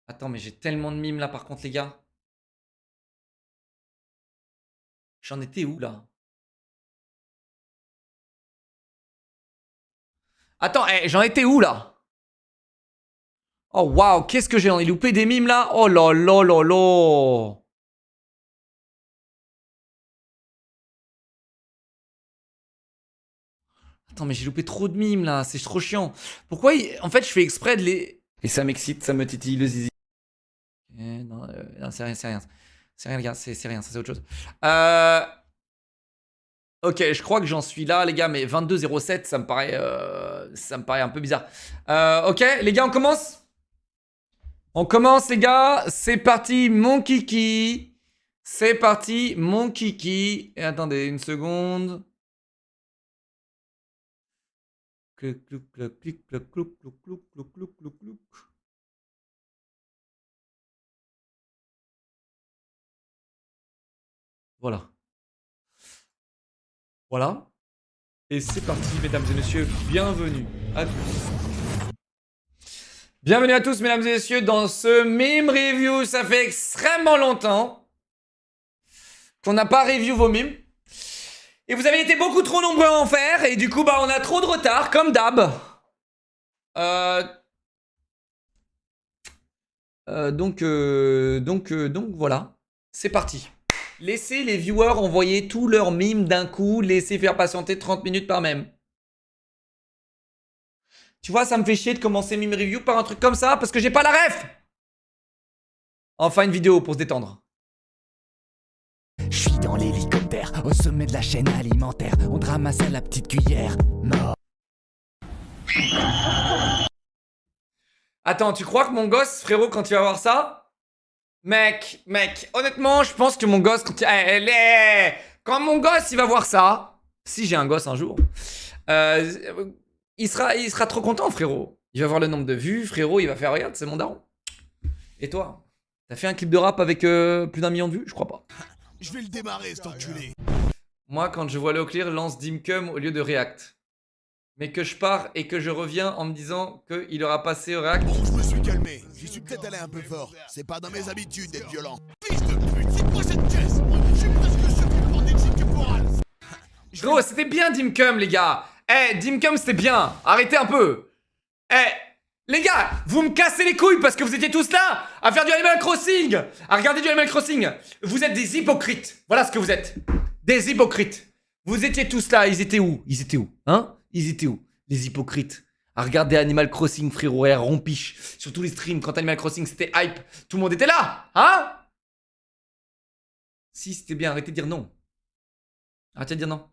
Attends, mais j'ai tellement de mimes là par contre, les gars. J'en étais où là? Attends, j'en étais où là? Oh waouh, qu'est-ce que j'en ai loupé des mimes là? Oh là là là là. Attends, mais j'ai loupé trop de mimes là, c'est trop chiant. Pourquoi en fait je fais exprès de les... Et ça m'excite, ça me titille le zizi. Non, non c'est rien, c'est rien. C'est rien les gars, c'est rien, ça c'est autre chose. Ok, je crois que j'en suis là les gars, mais 22,07 ça me paraît un peu bizarre. Ok, les gars, on commence? On commence les gars, c'est parti mon kiki. C'est parti mon kiki. Et attendez une seconde. Clouc, clouc, clouc, clouc, clouc, clouc, clouc, clouc, clouc, clouc, clouc, clouc. Voilà. Voilà. Et c'est parti, mesdames et messieurs. Bienvenue à tous. Bienvenue à tous, mesdames et messieurs, dans ce meme review. Ça fait extrêmement longtemps qu'on n'a pas review vos mimes. Et vous avez été beaucoup trop nombreux à en faire. Et du coup, bah, on a trop de retard, comme d'hab. Donc voilà. C'est parti. Laissez les viewers envoyer tous leurs mimes d'un coup. Laissez faire patienter 30 minutes par même. Tu vois, ça me fait chier de commencer meme review par un truc comme ça parce que j'ai pas la ref. Enfin, une vidéo pour se détendre. Je suis dans l'hélicoptère, au sommet de la chaîne alimentaire. On te ramasse à la petite cuillère, mort. Attends, tu crois que mon gosse, frérot, quand il va voir ça... Mec, honnêtement, je pense que mon gosse, quand mon gosse, il va voir ça, si j'ai un gosse un jour, il sera trop content, frérot. Il va voir le nombre de vues, frérot, il va faire, regarde, c'est mon daron. Et toi, t'as fait un clip de rap avec plus d'1 million de vues? Je crois pas. Je vais le démarrer, cet enculé. Moi, quand je vois Léo Clear, lance Dimcum au lieu de React. Mais que je pars et que je reviens en me disant qu'il aura passé au React. Bon, je me suis calmé. J'y suis peut-être allé un peu fort. C'est pas dans mes habitudes d'être violent. Fils de pute, c'est quoi cette caisse? Je suis presque sûr que pour d'éthique corporale. Gros, c'était bien Dimcum, les gars. Dimcum, c'était bien. Arrêtez un peu. Les gars, vous me cassez les couilles parce que vous étiez tous là à faire du Animal Crossing, à regarder du Animal Crossing. Vous êtes des hypocrites. Voilà ce que vous êtes. Des hypocrites. Vous étiez tous là. Ils étaient où? Hein? Ils étaient où? Les hypocrites. À regarder Animal Crossing, frérot, rompiche. Sur tous les streams, quand Animal Crossing c'était hype, tout le monde était là. Hein? Si, c'était bien. Arrêtez de dire non. Arrêtez de dire non.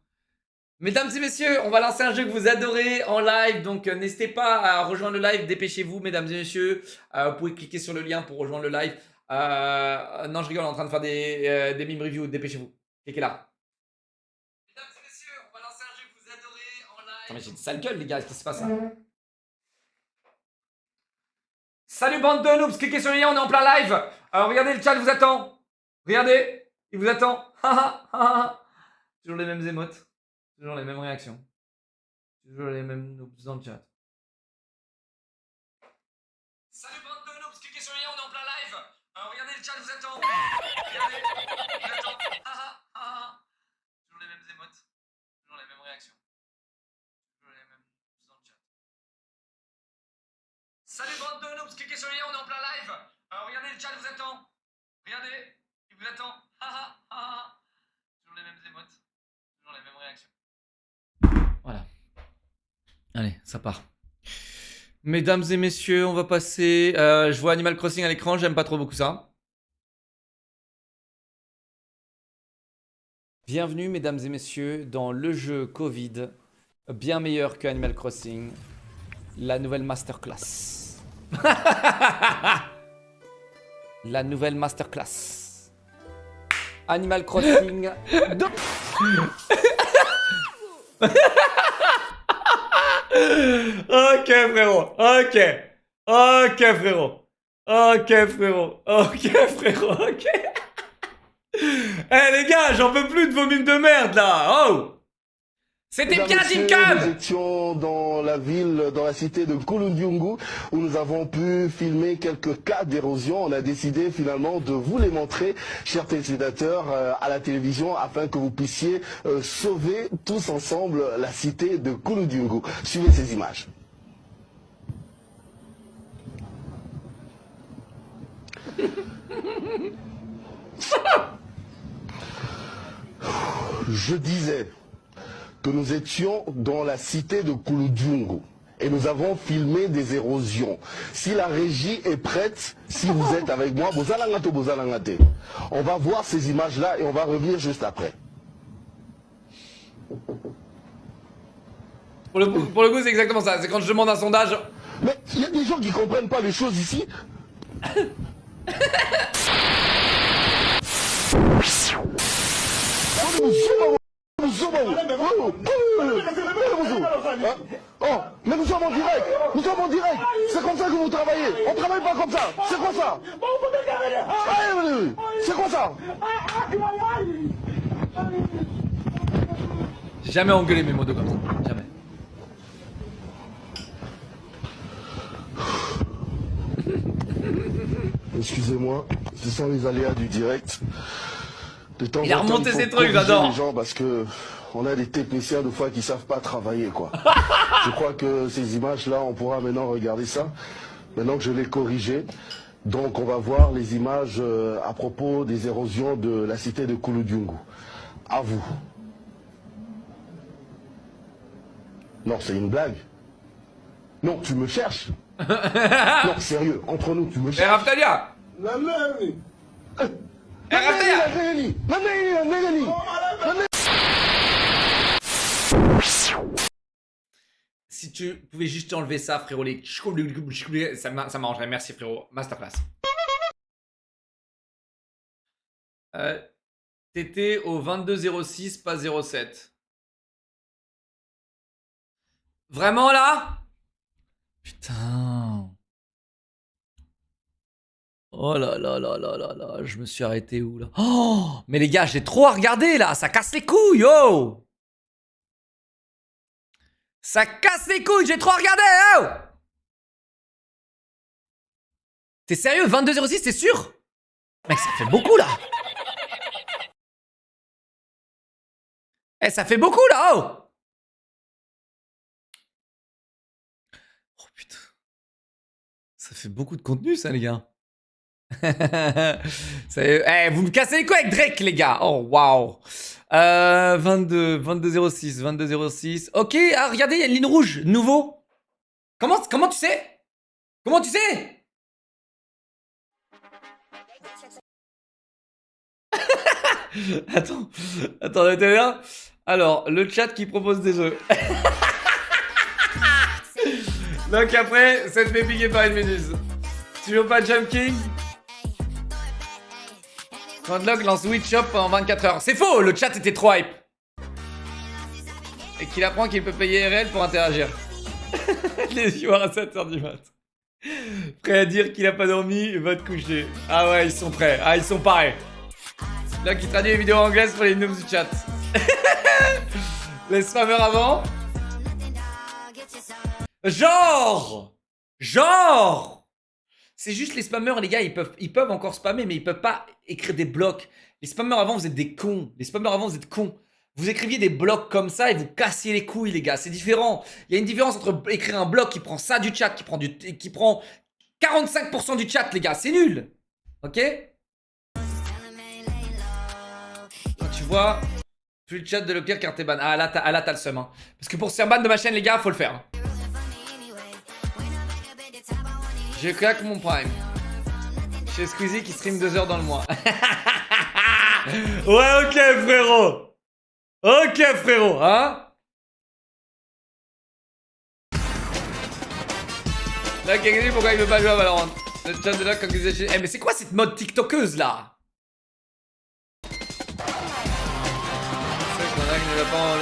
Mesdames et messieurs, on va lancer un jeu que vous adorez en live, donc n'hésitez pas à rejoindre le live, dépêchez-vous mesdames et messieurs, vous pouvez cliquer sur le lien pour rejoindre le live. Non je rigole, on est en train de faire des meme reviews, dépêchez-vous, cliquez là. Mesdames et messieurs, on va lancer un jeu que vous adorez en live. Attends mais j'ai une sale gueule les gars, qu'est-ce qui se passe là? Salut bande de noobs, cliquez sur le lien, on est en plein live. Regardez, le chat vous attend, regardez, il vous attend. Toujours les mêmes émotes. Toujours les mêmes réactions. Toujours les mêmes noobs dans le chat. Salut bande de noobs, cliquez sur le lien, on est en plein live. Regardez, le chat vous attend. Regardez, il vous attend. Toujours les mêmes émotes. Toujours les mêmes réactions. Toujours les mêmes noobs dans le chat. Salut bande de noobs, cliquez sur le lien, on est en plein live. Regardez, le chat vous attend. Regardez, il vous attend. Toujours les mêmes émotes. Toujours les mêmes réactions. Voilà. Allez, ça part. Mesdames et messieurs, on va passer... je vois Animal Crossing à l'écran, j'aime pas trop beaucoup ça. Bienvenue, mesdames et messieurs, dans le jeu Covid, bien meilleur que Animal Crossing, la nouvelle masterclass. La nouvelle masterclass. Animal Crossing... Ok frérot, ok frérot, ok. Eh les gars, j'en peux plus de vos mimes de merde là. Oh, C'était Mesdames, bien, Messieurs, Dimcum! Nous étions dans la ville, dans la cité de Kulundungu, où nous avons pu filmer quelques cas d'érosion. On a décidé finalement de vous les montrer, chers téléspectateurs, à la télévision, afin que vous puissiez sauver tous ensemble la cité de Kulundungu. Suivez ces images. Je disais que nous étions dans la cité de Kulundungu et nous avons filmé des érosions. Si la régie est prête, si vous êtes avec moi, on va voir ces images-là et on va revenir juste après. Pour le coup, c'est exactement ça. C'est quand je demande un sondage. Mais il y a des gens qui ne comprennent pas les choses ici. Oh, mais nous sommes en direct. Nous sommes en direct. C'est comme ça que vous travaillez. On travaille pas comme ça. C'est quoi ça? C'est quoi ça? J'ai jamais engueulé mes motos comme ça. Jamais. Excusez-moi, ce sont les aléas du direct. De temps Il a en temps, remonté faut ses trucs, corriger j'adore. les gens parce que on a des techniciens de fois qui savent pas travailler quoi. Je crois que ces images-là, on pourra maintenant regarder ça. Maintenant que je l'ai corrigé. Donc on va voir les images à propos des érosions de la cité de Kulundungu. À vous. Non, c'est une blague. Non, tu me cherches. Non, sérieux, entre nous, tu me Eh, cherches. Raftalia! Eh, Raftalia! Si tu pouvais juste enlever ça, frérot, ça m'arrangerait. Merci, frérot. Masterclass. T'étais au 22,06, pas 07. Vraiment, là? Putain. Oh là là là là là là, je me suis arrêté où, là? Oh, mais les gars, j'ai trop à regarder, là. Ça casse les couilles, yo! Ça casse les couilles, j'ai trop regardé, oh! T'es sérieux? 22,06, t'es sûr? Mec, ça fait beaucoup, là! Eh, ça fait beaucoup, là, oh! Oh, putain. Ça fait beaucoup de contenu, ça, les gars. Eh, vous me cassez les couilles avec Drake, les gars! Oh, waouh! 22,06, 22,06. Ok, ah, regardez, il y a une ligne rouge, nouveau. Comment tu sais? Comment tu sais? Attends, t'es là? Alors, le chat qui propose des jeux. Donc après, ça te fait piquer par une méduse. Tu veux pas Jump King? Candlock lance Witch Shop pendant 24 heures. C'est faux, le chat était trop hype. Et qu'il apprend qu'il peut payer RL pour interagir. Les viewers à 7h du mat. Prêt à dire qu'il a pas dormi, va te coucher. Ah ouais, ils sont prêts. Ah, ils sont parés. Là, qui traduit les vidéos anglaises pour les noobs du chat. Les spammers avant. Genre c'est juste les spammers, les gars, ils peuvent encore spammer, mais ils peuvent pas écrire des blocs. Les spammers avant, vous êtes des cons. Les spammers avant, vous êtes cons. Vous écriviez des blocs comme ça et vous cassiez les couilles, les gars. C'est différent. Il y a une différence entre écrire un bloc qui prend ça du chat, qui prend 45% du chat, les gars. C'est nul. Ok? Quand tu vois, plus le chat de Leclerc car t'es ban. Ah là, t'as le seum. Hein. Parce que pour se faire ban de ma chaîne, les gars, faut le faire. Je claque mon prime. Chez Squeezie qui stream 2 heures dans le mois. Ouais, ok, frérot. Ok, frérot, hein. Là, quelqu'un dit pourquoi il veut pas jouer à Valorant. Le chat de là quand ils échangent. Eh, mais c'est quoi cette mode TikTokeuse là? C'est vrai qu'il y en a qui ne va pas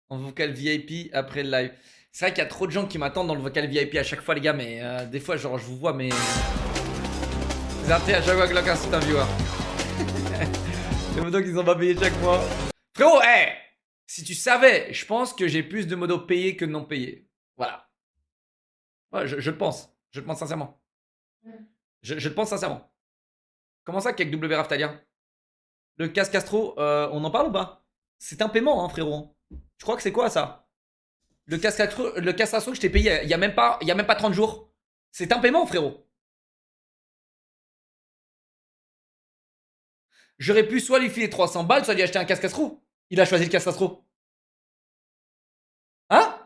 en vocal VIP après le live. C'est vrai qu'il y a trop de gens qui m'attendent dans le vocal VIP à chaque fois, les gars, mais des fois, genre, je vous vois, mais. Vous arrêtez à chaque fois que Glock insulte un viewer. Les motos qui sont pas payés chaque mois. Frérot, Si tu savais, je pense que j'ai plus de modos payés que non payés. Voilà. Ouais, je le pense. Je le pense sincèrement. Je le pense sincèrement. Comment ça qu'avec W Raftalien? Le casque Astro, on en parle ou pas? C'est un paiement, hein, frérot. Tu crois que c'est quoi ça? Le casque Astro que je t'ai payé il y a même pas 30 jours. C'est un paiement, frérot. J'aurais pu soit lui filer 300 balles, soit lui acheter un casque Astro. Il a choisi le casque Astro. Hein?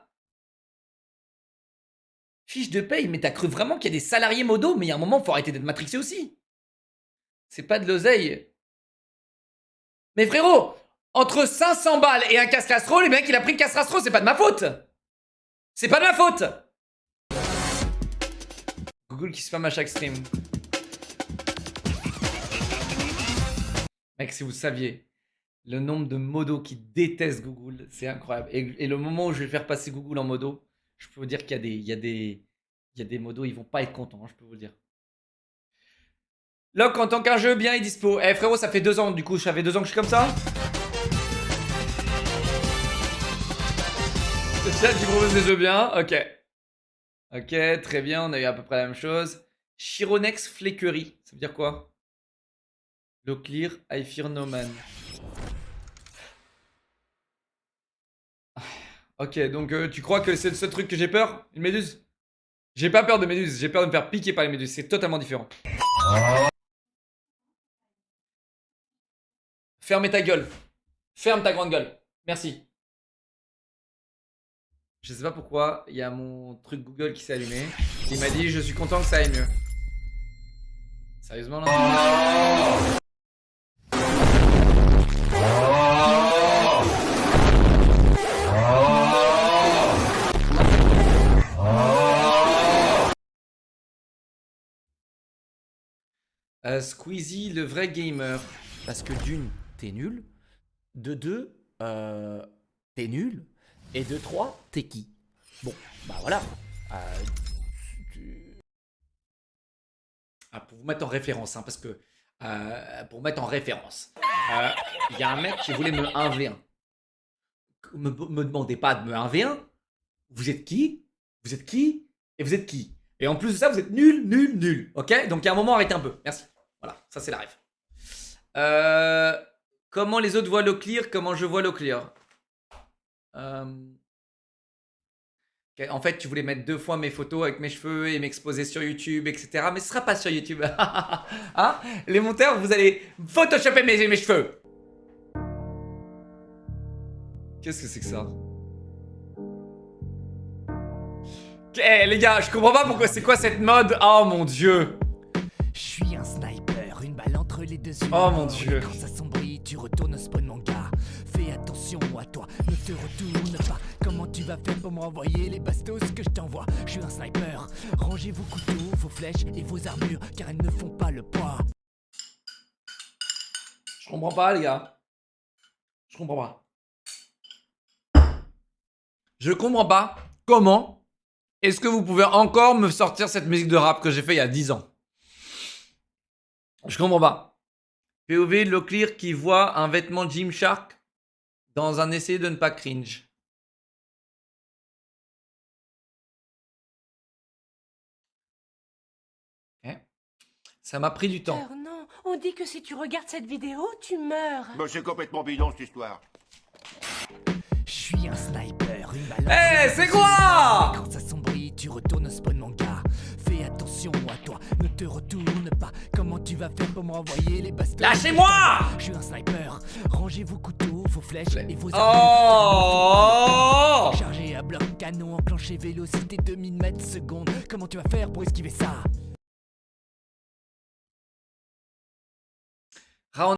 Fiche de paye, mais t'as cru vraiment qu'il y a des salariés modos? Mais il y a un moment, faut arrêter d'être matrixé aussi. C'est pas de l'oseille. Mais frérot, entre 500 balles et un casque Astro, les mecs, il a pris le casque Astro, c'est pas de ma faute. C'est pas de ma faute. Google qui se ferme à chaque stream. Mec, si vous saviez le nombre de modos qui détestent Google, c'est incroyable. Et le moment où je vais faire passer Google en modo, je peux vous dire qu'il y a des modos, ils vont pas être contents, hein, je peux vous le dire. Locke, en tant qu'un jeu bien et dispo. Eh frérot, ça fait 2 ans, du coup, ça fait 2 ans que je suis comme ça. C'est ça, tu proposes des jeux bien. Ok. Ok, très bien, on a eu à peu près la même chose. Chironex Flakery, ça veut dire quoi? Low clear, I fear no man. Ok, donc tu crois que c'est le seul truc que j'ai peur? Une méduse? J'ai pas peur de méduse, j'ai peur de me faire piquer par les méduses, c'est totalement différent. Fermez ta gueule. Ferme ta grande gueule. Merci. Je sais pas pourquoi, il y a mon truc Google qui s'est allumé. Il m'a dit, je suis content que ça aille mieux. Sérieusement là? Squeezie, le vrai gamer. Parce que d'une, t'es nul. De deux, t'es nul. Et de trois, t'es qui? Bon, bah voilà. Ah, pour vous mettre en référence, hein, parce que... pour vous mettre en référence. Il y a un mec qui voulait me 1v1. Me demandez pas de me 1v1. Vous êtes qui? Vous êtes qui? Et vous êtes qui? Et en plus de ça, vous êtes nul, nul, nul. Ok? Donc il y a un moment, arrêtez un peu. Merci. Voilà, ça c'est la ref. Comment les autres voient l'eau clear? Comment je vois l'eau clear? En fait, tu voulais mettre 2 fois mes photos avec mes cheveux et m'exposer sur YouTube, etc. Mais ce sera pas sur YouTube. Hein? Les monteurs, vous allez photoshopper mes cheveux. Qu'est-ce que c'est que ça? Eh les gars, je comprends pas pourquoi c'est quoi cette mode. Oh mon dieu. Je suis un sniper, une balle entre les deux yeux. Oh mon dieu. Quand ça sombrille, tu retournes au spawn mon gars. Fais attention à toi, ne te retourne pas. Comment tu vas faire pour m'envoyer les bastos que je t'envoie? Je suis un sniper, rangez vos couteaux, vos flèches et vos armures, car elles ne font pas le poids. Je comprends pas les gars. Je comprends pas. Je comprends pas comment est-ce que vous pouvez encore me sortir cette musique de rap que j'ai fait il y a 10 ans. Je comprends pas. POV Low Clear qui voit un vêtement Gymshark dans un essai de ne pas cringe. Ça m'a pris du temps. Non, on dit que si tu regardes cette vidéo, tu meurs. Bah, c'est complètement bidon cette histoire. Je suis un sniper, une balle. Eh, c'est quoi? Quand ça sombrille, tu retournes au spawn mon gars. Fais attention à toi, ne te retourne pas. Comment tu vas faire pour m'envoyer les bastos? Lâchez-moi! Je suis un sniper, rangez vos couteaux, vos flèches et vos armes. Oh! Chargé à bloc canon, enclenché vélocité 2000 mètres secondes. Comment tu vas faire pour esquiver ça? Round.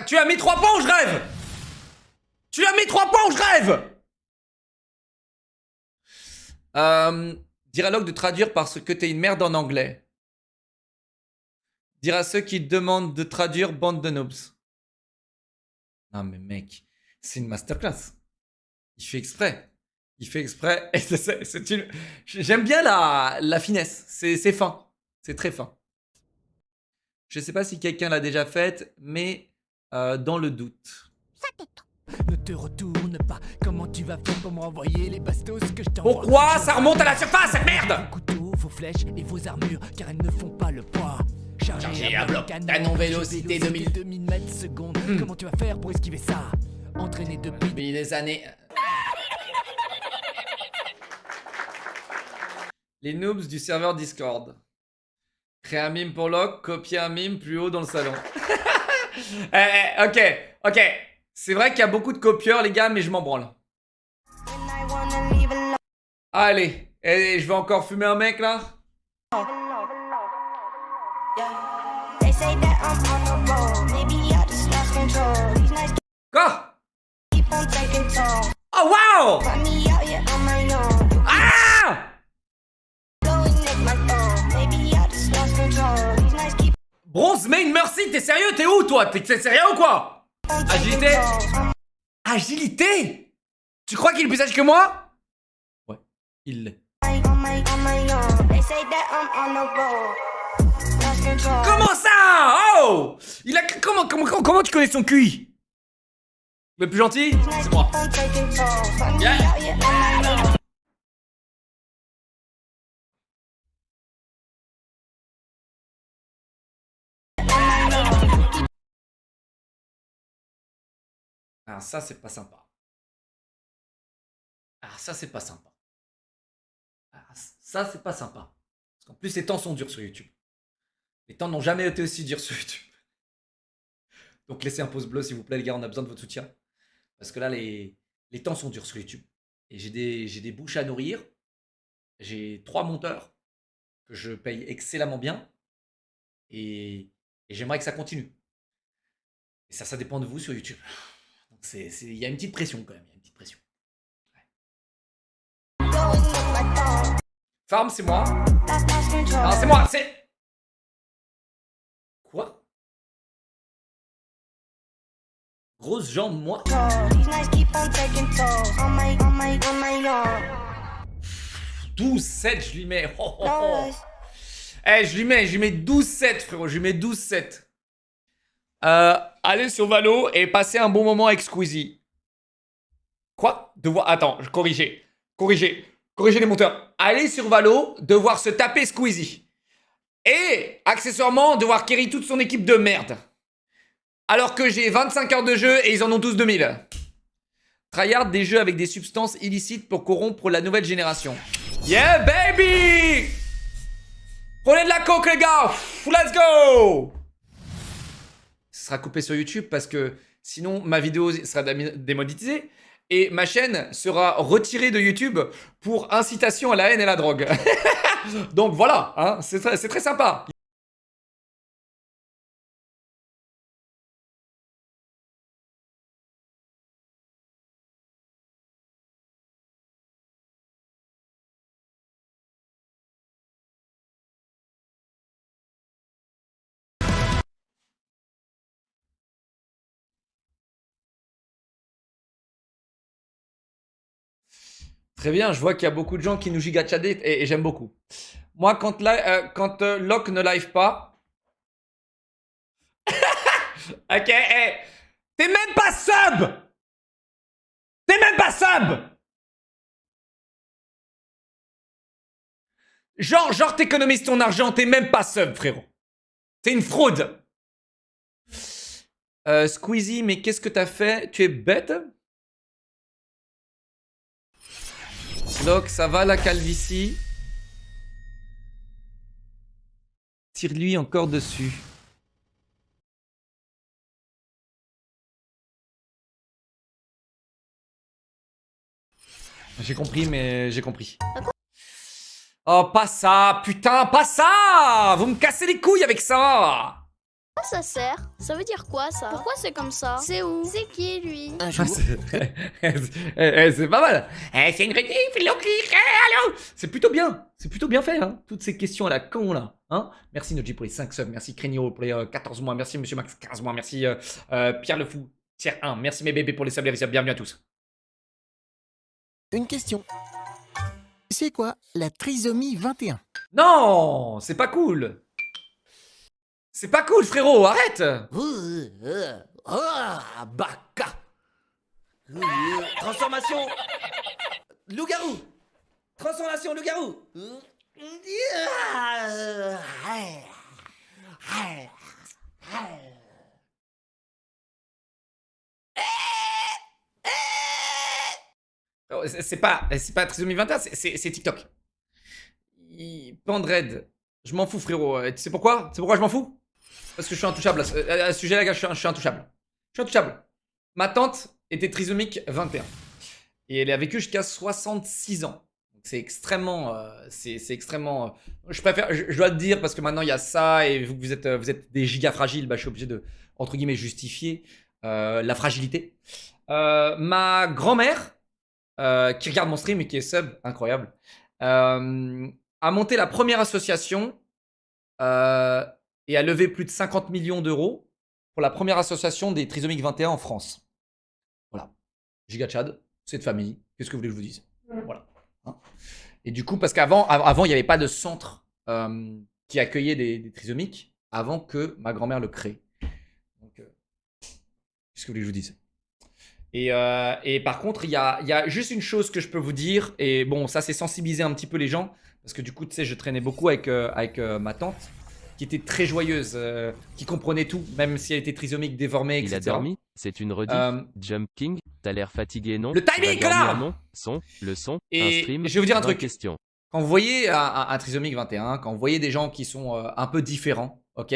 Tu as mis 3 points ou je rêve? Tu as mis 3 points ou je rêve? Dire à Locke de traduire parce que t'es une merde en anglais. Dire à ceux qui te demandent de traduire bande de noobs. Non mais mec, c'est une masterclass. Il fait exprès. Il fait exprès. Et c'est une... J'aime bien la finesse. C'est fin. C'est très fin. Je sais pas si quelqu'un l'a déjà faite, mais dans le doute. Ne te retourne pas, comment tu vas faire pour m'envoyer les bastos que je t'envoie? Pourquoi ça remonte à la surface, cette merde? Vos couteaux, vos flèches et vos armures, car elles ne font pas le poids. Chargé à bloc, canon vélocité 2000 mètres secondes. Comment tu vas faire pour esquiver ça? Entraîné depuis des années. Les noobs du serveur Discord. Créer un mime pour Locke, copier un mime plus haut dans le salon. Ok. C'est vrai qu'il y a beaucoup de copieurs, les gars, mais je m'en branle. Allez, je vais encore fumer un mec, là. Quoi? Oh, wow! Ah! Bronze main Mercy, t'es sérieux? T'es où, toi? T'es sérieux ou quoi? Agilité? Agilité? Tu crois qu'il est plus sage que moi? Ouais, il l'est. Comment ça? Oh! Il a... Comment tu connais son QI? Le plus gentil? C'est moi. Yeah. Ah, ça, c'est pas sympa. Ah, ça, c'est pas sympa. Ah, ça, c'est pas sympa. Parce qu'en plus, les temps sont durs sur YouTube. Les temps n'ont jamais été aussi durs sur YouTube. Donc, laissez un pouce bleu, s'il vous plaît, les gars. On a besoin de votre soutien. Parce que là, les temps sont durs sur YouTube. Et j'ai des bouches à nourrir. J'ai 3 monteurs que je paye excellemment bien. Et j'aimerais que ça continue. Et ça dépend de vous sur YouTube. Il y a une petite pression quand même. Il y a une petite pression. Ouais. Farm, c'est moi. Non, c'est moi. C'est... Quoi? Grosse jambe, moi. 12-7, je lui mets. Oh, oh, oh. Eh, je lui mets 12-7, frérot. Je lui mets 12-7. Allez sur Valo et passer un bon moment avec Squeezie. Quoi? Attends, corriger les monteurs. Allez sur Valo, devoir se taper Squeezie. Et, accessoirement, devoir carry toute son équipe de merde. Alors que j'ai 25 heures de jeu et ils en ont tous 2000. Tryhard des jeux avec des substances illicites pour corrompre la nouvelle génération. Yeah, baby! Prenez de la coke, les gars! Let's go! Ce sera coupé sur YouTube parce que sinon ma vidéo sera démonétisée et ma chaîne sera retirée de YouTube pour incitation à la haine et la drogue. Donc voilà, hein, c'est très sympa. Très bien, je vois qu'il y a beaucoup de gens qui nous gigachadent et j'aime beaucoup. Moi, quand Locke ne live pas... Ok, hey. T'es même pas sub! T'es même pas sub! Genre t'économises ton argent, t'es même pas sub, frérot. T'es une fraude. Squeezie, mais qu'est-ce que t'as fait? Tu es bête? Locke, ça va la calvitie? Tire-lui encore dessus. J'ai compris, mais j'ai compris. Oh, pas ça, putain, pas ça! Vous me cassez les couilles avec ça! quoi ça sert? Ça veut dire quoi ça? Pourquoi c'est comme ça? C'est où? C'est qui lui? Ah, c'est pas mal. C'est une rediff, allô. C'est plutôt bien fait, hein. Toutes ces questions à la con, là. Hein, merci Noji pour les 5 subs, merci Crenio pour les 14 mois, merci Monsieur Max 15 mois, merci Pierre le Fou, tiers 1, merci mes bébés pour les subs, les subs, bienvenue à tous. Une question. C'est quoi la trisomie 21? Non, c'est pas cool. C'est pas cool, frérot, arrête. Baka. Transformation. Loup-garou. Transformation loup-garou. C'est pas Trisomie 21, c'est TikTok. Pandred, je m'en fous, frérot. Tu sais pourquoi? Tu sais pourquoi je m'en fous? Parce que je suis intouchable. À ce sujet-là, gars, je suis intouchable. Je suis intouchable. Ma tante était trisomique 21. Et elle a vécu jusqu'à 66 ans. C'est extrêmement... c'est extrêmement... je préfère... Je dois le dire parce que maintenant, il y a ça. Et vu que vous êtes des gigas fragiles, bah, je suis obligé de, entre guillemets, justifier la fragilité. Ma grand-mère, qui regarde mon stream et qui est sub, incroyable, a monté la première association et a levé plus de 50 millions d'euros pour la première association des trisomiques 21 en France. Voilà. Giga Chad, c'est de famille. Qu'est-ce que vous voulez que je vous dise? Voilà. Hein, et du coup, parce qu'avant, il n'y avait pas de centre qui accueillait des trisomiques avant que ma grand-mère le crée. Donc, qu'est-ce que vous voulez que je vous dise? Et par contre, il y a juste une chose que je peux vous dire. Et bon, ça, c'est sensibiliser un petit peu les gens. Parce que du coup, tu sais, je traînais beaucoup avec ma tante, qui était très joyeuse, qui comprenait tout, même si elle était trisomique, déformée, etc. Il a dormi, c'est une rediff. Jump King, t'as l'air fatigué, non? Le timing, connard! Non, le son, et un stream. je vais vous dire un truc. Question. Quand vous voyez un trisomique 21, quand vous voyez des gens qui sont un peu différents, ok,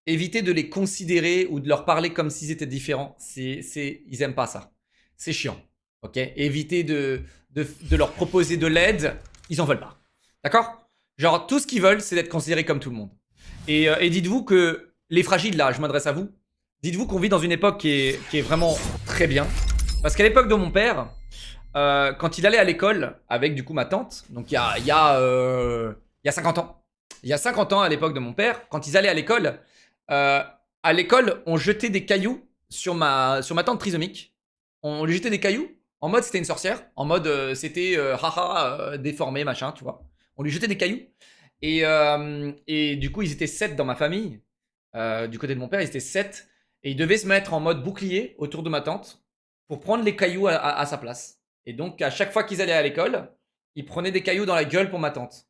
évitez de les considérer ou de leur parler comme s'ils étaient différents. Ils aiment pas ça. C'est chiant, ok. Évitez de leur proposer de l'aide. Ils en veulent pas. D'accord? Genre, tout ce qu'ils veulent, c'est d'être considérés comme tout le monde. Et dites-vous que les fragiles, là, je m'adresse à vous. Dites-vous qu'on vit dans une époque qui est vraiment très bien. Parce qu'à l'époque de mon père, quand il allait à l'école avec, du coup, ma tante, donc il y a 50 ans. Il y a 50 ans, à l'époque de mon père, quand ils allaient à l'école, on jetait des cailloux sur ma tante trisomique. On lui jetait des cailloux, en mode c'était une sorcière, en mode c'était déformé, machin, tu vois. On lui jetait des cailloux. Et du coup, ils étaient 7 dans ma famille. Du côté de mon père, ils étaient 7. Et ils devaient se mettre en mode bouclier autour de ma tante pour prendre les cailloux à sa place. Et donc, à chaque fois qu'ils allaient à l'école, ils prenaient des cailloux dans la gueule pour ma tante.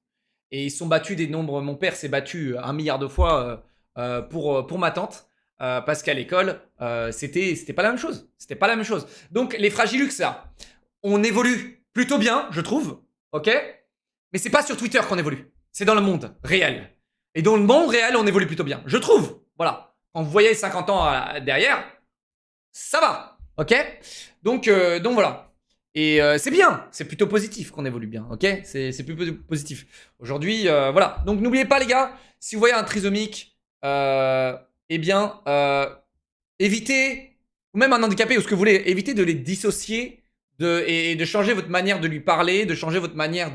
Et ils se sont battus des nombres. Mon père s'est battu 1 milliard de fois pour ma tante. Parce qu'à l'école, c'était pas la même chose. C'était pas la même chose. Donc, les fragilux, ça, on évolue plutôt bien, je trouve. Ok? Mais c'est pas sur Twitter qu'on évolue. C'est dans le monde réel. Et dans le monde réel, on évolue plutôt bien. Je trouve. Voilà. Quand vous voyez 50 ans derrière, ça va. Ok? Donc voilà. Et c'est bien. C'est plutôt positif qu'on évolue bien. Ok? C'est plus positif. Aujourd'hui, voilà. Donc n'oubliez pas, les gars, si vous voyez un trisomique, eh bien, évitez, ou même un handicapé ou ce que vous voulez, évitez de les dissocier et de changer votre manière de lui parler, de changer votre manière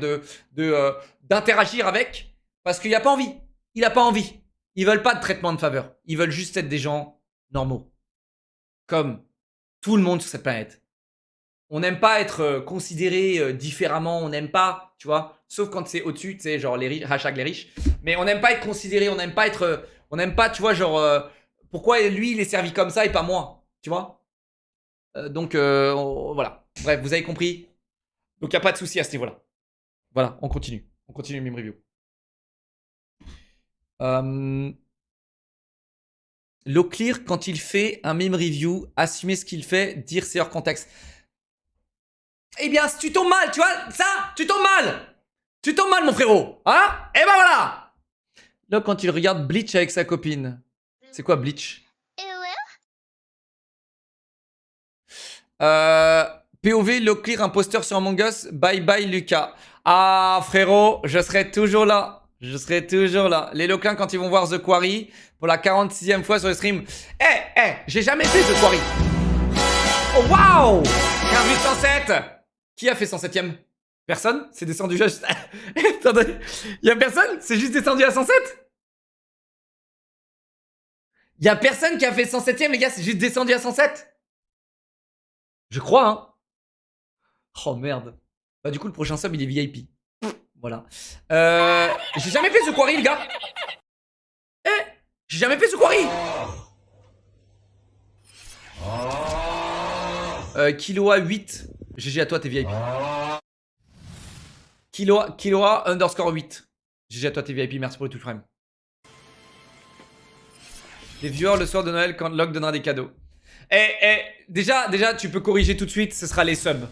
d'interagir avec, parce qu'il n'a pas envie. Il n'a pas envie. Ils veulent pas de traitement de faveur. Ils veulent juste être des gens normaux. Comme tout le monde sur cette planète. On n'aime pas être considéré différemment. On n'aime pas, tu vois, sauf quand c'est au-dessus, tu sais, genre les riches, hashtag les riches. Mais on n'aime pas être considéré, on n'aime pas être... on n'aime pas, tu vois, genre... pourquoi lui, il est servi comme ça et pas moi, tu vois? Donc, voilà. Bref, vous avez compris. Donc, il n'y a pas de souci à ce niveau-là. Voilà, on continue. On continue le meme review. L'Oclear, quand il fait un meme review, assumer ce qu'il fait, dire c'est hors contexte. Eh bien, tu tombes mal, tu vois, ça, tu tombes mal. Tu tombes mal, mon frérot. Hein? Et ben voilà. Là, quand il regarde Bleach avec sa copine. C'est quoi Bleach? POV, L'Oclear, imposteur sur Among Us. Bye bye, Lucas. Ah, frérot, je serai toujours là. Je serai toujours là. Les loquins quand ils vont voir The Quarry pour la 46e fois sur le stream. J'ai jamais fait The Quarry. Oh waouh 10807. Qui a fait 107e? Personne? C'est descendu juste... Attendez, y'a personne? C'est juste descendu à 107? Y'a personne qui a fait 107e les gars, c'est juste descendu à 107? Je crois hein. Oh merde. Bah du coup le prochain sub il est VIP. Voilà. J'ai jamais fait ce quarry les gars. J'ai jamais fait ce quarry. Kiloa 8. GG à toi t'es VIP. Kiloa underscore 8. GG à toi t'es VIP, merci pour le tout frame. Les viewers le soir de Noël quand Locke donnera des cadeaux. Déjà tu peux corriger tout de suite, ce sera les subs.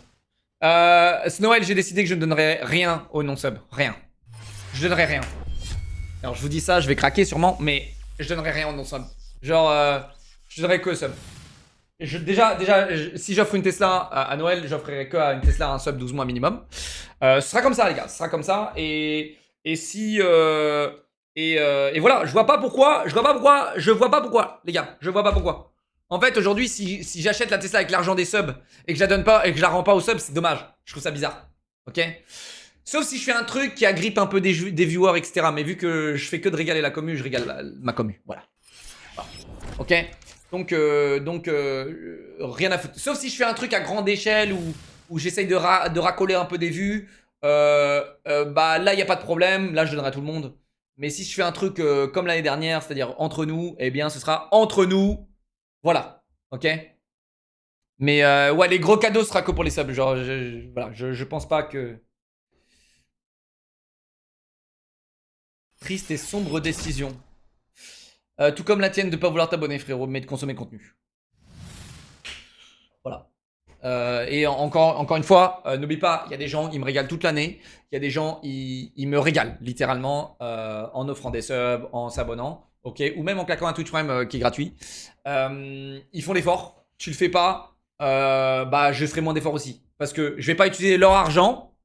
Ce Noël j'ai décidé que je ne donnerai rien aux non-subs. Rien. Je donnerai rien. Alors je vous dis ça, je vais craquer sûrement, mais je donnerai rien aux non-subs. Genre, je donnerai que sub. Déjà, si j'offre une Tesla à Noël, j'offrirai que à une Tesla un sub 12 mois minimum. Ce sera comme ça les gars, ce sera comme ça. Et voilà, je vois pas pourquoi, les gars, je vois pas pourquoi. En fait, aujourd'hui, si j'achète la Tesla avec l'argent des subs et que je la donne pas et que je la rends pas aux subs, c'est dommage. Je trouve ça bizarre. Ok? Sauf si je fais un truc qui agrippe un peu des viewers, etc. Mais vu que je fais que de régaler la commu, je régale ma commu. Voilà. Ok? Donc, rien à foutre. Sauf si je fais un truc à grande échelle où j'essaye de racoler un peu des vues. Bah là, il n'y a pas de problème. Là, je donnerai à tout le monde. Mais si je fais un truc comme l'année dernière, c'est-à-dire entre nous, eh bien, ce sera entre nous. Voilà, ok. Mais ouais, les gros cadeaux sera que pour les subs. Genre, voilà, je pense pas que... Triste et sombre décision. Tout comme la tienne de pas vouloir t'abonner, frérot, mais de consommer le contenu. Voilà. Et encore une fois, n'oublie pas, il y a des gens, ils me régalent toute l'année. Il y a des gens, ils me régalent littéralement en offrant des subs, en s'abonnant. Ok, ou même en claquant un Twitch Prime qui est gratuit. Ils font l'effort. Tu le fais pas, bah je ferai moins d'efforts aussi. Parce que je vais pas utiliser leur argent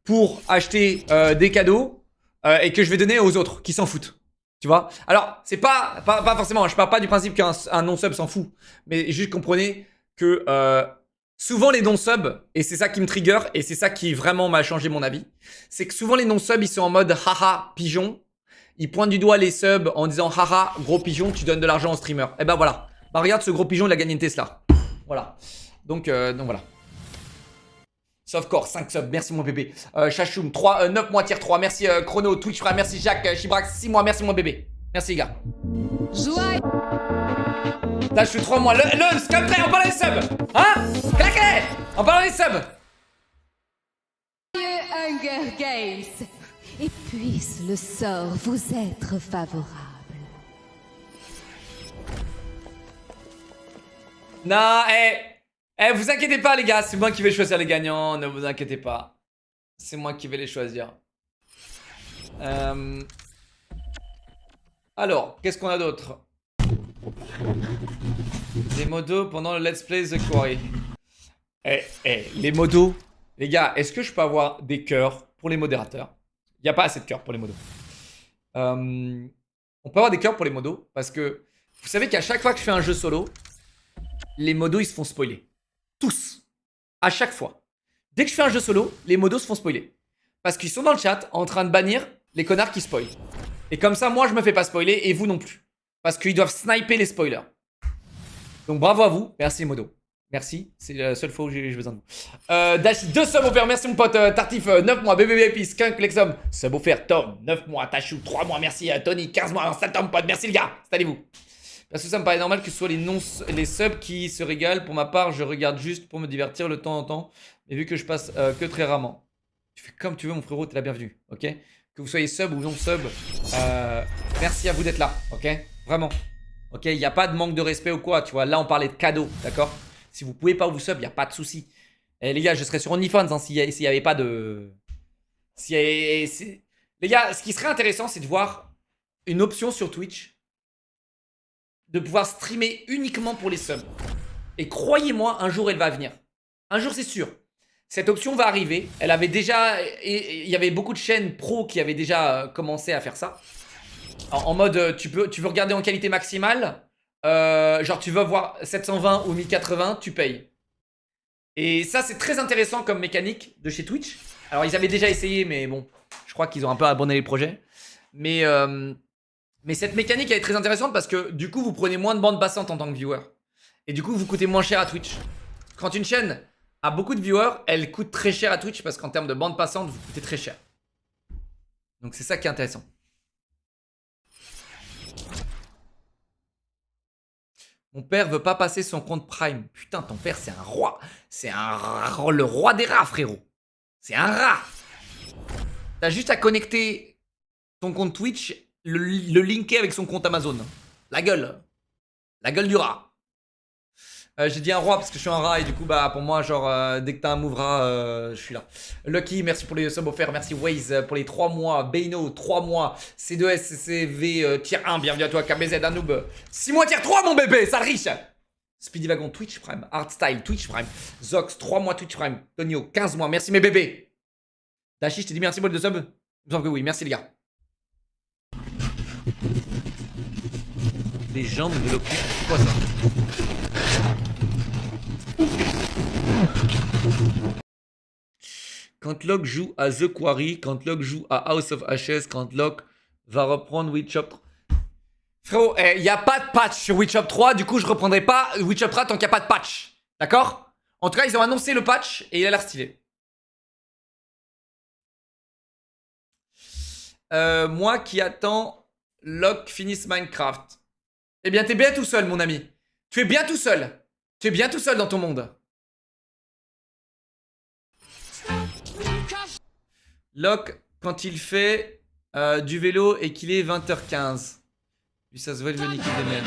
pour acheter des cadeaux et que je vais donner aux autres qui s'en foutent. Tu vois? Alors, c'est pas forcément, je parle pas du principe qu'un non-sub s'en fout. Mais juste comprenez que souvent les non-subs, et c'est ça qui me trigger, et c'est ça qui vraiment m'a changé mon avis, c'est que souvent les non-subs, ils sont en mode haha, pigeon. Ils pointent du doigt les subs en disant haha, gros pigeon, tu donnes de l'argent aux streamers. Et ben voilà. Bah regarde, ce gros pigeon, il a gagné une Tesla. Voilà. Donc voilà. Softcore, 5 subs, merci mon bébé. Chachoum, 9 mois tier 3, merci Chrono, Twitch frère, merci Jacques, Chibrax, 6 mois, merci mon bébé. Merci les gars. Là je suis 3 mois. Le Scalpré, on parle des subs. Hein? Claquez! On parle des subs. Hunger Games. Et puisse le sort vous être favorable. Non, vous inquiétez pas les gars, c'est moi qui vais choisir les gagnants, ne vous inquiétez pas. C'est moi qui vais les choisir. Alors, qu'est-ce qu'on a d'autre? Des modos pendant le Let's Play The Quarry. Les modos. Les gars, est-ce que je peux avoir des cœurs pour les modérateurs? Il n'y a pas assez de cœurs pour les modos. On peut avoir des cœurs pour les modos parce que vous savez qu'à chaque fois que je fais un jeu solo, les modos ils se font spoiler. Tous. À chaque fois. Dès que je fais un jeu solo, les modos se font spoiler. Parce qu'ils sont dans le chat en train de bannir les connards qui spoilent. Et comme ça, moi je me fais pas spoiler et vous non plus. Parce qu'ils doivent sniper les spoilers. Donc bravo à vous. Merci les modos. Merci, c'est la seule fois où j'ai besoin de vous. Dashi, 2 subs offerts, merci mon pote. Tartif, 9 mois, BBVIP, Skunk, Lexum, sub offert, Tom, 9 mois, Tachou, 3 mois, merci. Tony, 15 mois, Instagram, pote, merci les gars, installez-vous. Parce que ça me paraît normal que ce soit les subs qui se régalent. Pour ma part, je regarde juste pour me divertir le temps en temps. Mais vu que je passe que très rarement. Tu fais comme tu veux mon frérot, t'es la bienvenue, ok? Que vous soyez sub ou non sub, merci à vous d'être là, ok? Vraiment, ok? Il n'y a pas de manque de respect ou quoi, tu vois. Là, on parlait de cadeaux, d'accord? Si vous pouvez pas vous sub, il n'y a pas de souci. Et les gars, je serais sur OnlyFans hein, s'il n'y avait pas de... Les gars, ce qui serait intéressant, c'est de voir une option sur Twitch de pouvoir streamer uniquement pour les subs. Et croyez-moi, un jour, elle va venir. Un jour, c'est sûr. Cette option va arriver. Elle avait déjà... Il y avait beaucoup de chaînes pro qui avaient déjà commencé à faire ça. En mode, tu veux regarder en qualité maximale. Genre, tu veux voir 720 ou 1080, tu payes. Et ça, c'est très intéressant comme mécanique de chez Twitch. Alors, ils avaient déjà essayé, mais bon, je crois qu'ils ont un peu abandonné les projets. Mais cette mécanique, elle est très intéressante parce que du coup, vous prenez moins de bande passante en tant que viewer. Et du coup, vous coûtez moins cher à Twitch. Quand une chaîne a beaucoup de viewers, elle coûte très cher à Twitch parce qu'en termes de bande passante, vous coûtez très cher. Donc, c'est ça qui est intéressant. Mon père veut pas passer son compte Prime. Putain, ton père, c'est un roi. C'est le roi des rats, frérot. C'est un rat. T'as juste à connecter ton compte Twitch, le linker avec son compte Amazon. La gueule. La gueule du rat. J'ai dit un roi parce que je suis un rat et du coup, bah, pour moi, genre, dès que t'as un move rat, je suis là. Lucky, merci pour les subs offerts. Merci Waze pour les 3 mois. Beino, 3 mois. C2S, CCV, tier 1. Bienvenue à toi, KBZ, un noob. 6 mois, tier 3, mon bébé, sale riche. Speedy Wagon, Twitch Prime. Artstyle, Twitch Prime. Zox, 3 mois, Twitch Prime. Tonio, 15 mois. Merci, mes bébés. Dashi, je t'ai dit merci pour les 2 subs. Il me semble que oui. Merci, les gars. Les jambes de l'occupe. C'est quoi ça? Quand Locke joue à The Quarry, quand Locke joue à House of Ashes, quand Locke va reprendre Witch Up 3. Frérot, il n'y a pas de patch sur Witch Up 3, du coup je reprendrai pas Witch Up 3 tant qu'il n'y a pas de patch. D'accord? En tout cas, ils ont annoncé le patch et il a l'air stylé. Moi qui attends Locke finisse Minecraft. Eh bien, t'es bien tout seul, mon ami. Tu es bien tout seul. Tu es bien tout seul dans ton monde. Locke, quand il fait du vélo et qu'il est 20h15. Lui, ça se voit, il veut niquer des mères.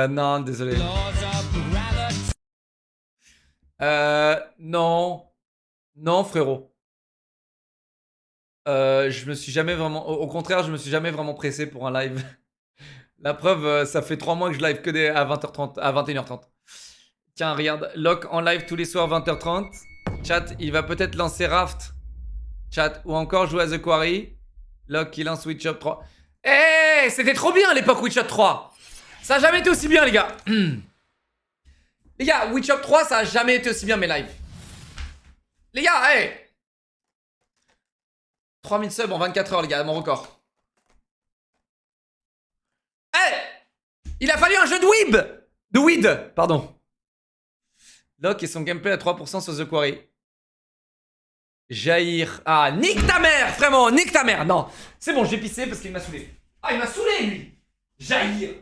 Non, désolé. Non. Non, frérot. Je me suis jamais vraiment... Au contraire, je me suis jamais vraiment pressé pour un live. La preuve, ça fait 3 mois que je live que à 20h30, à 21h30. Tiens, regarde, Locke en live tous les soirs 20h30. Chat, il va peut-être lancer Raft. Chat, ou encore jouer à The Quarry. Locke qui lance Witch Up 3. Eh, hey, c'était trop bien à l'époque Witch Up 3. Ça a jamais été aussi bien, les gars. Les gars, Witch Up 3, ça a jamais été aussi bien mes lives. Les gars, hey. 3000 subs en 24 heures, les gars, mon record. Hey, il a fallu un jeu de weeb. De weed, pardon. Locke et son gameplay à 3% sur The Quarry. Jair. Ah, nique ta mère, vraiment, nique ta mère. Non, c'est bon, j'ai pissé parce qu'il m'a saoulé. Ah, il m'a saoulé, lui. Jair.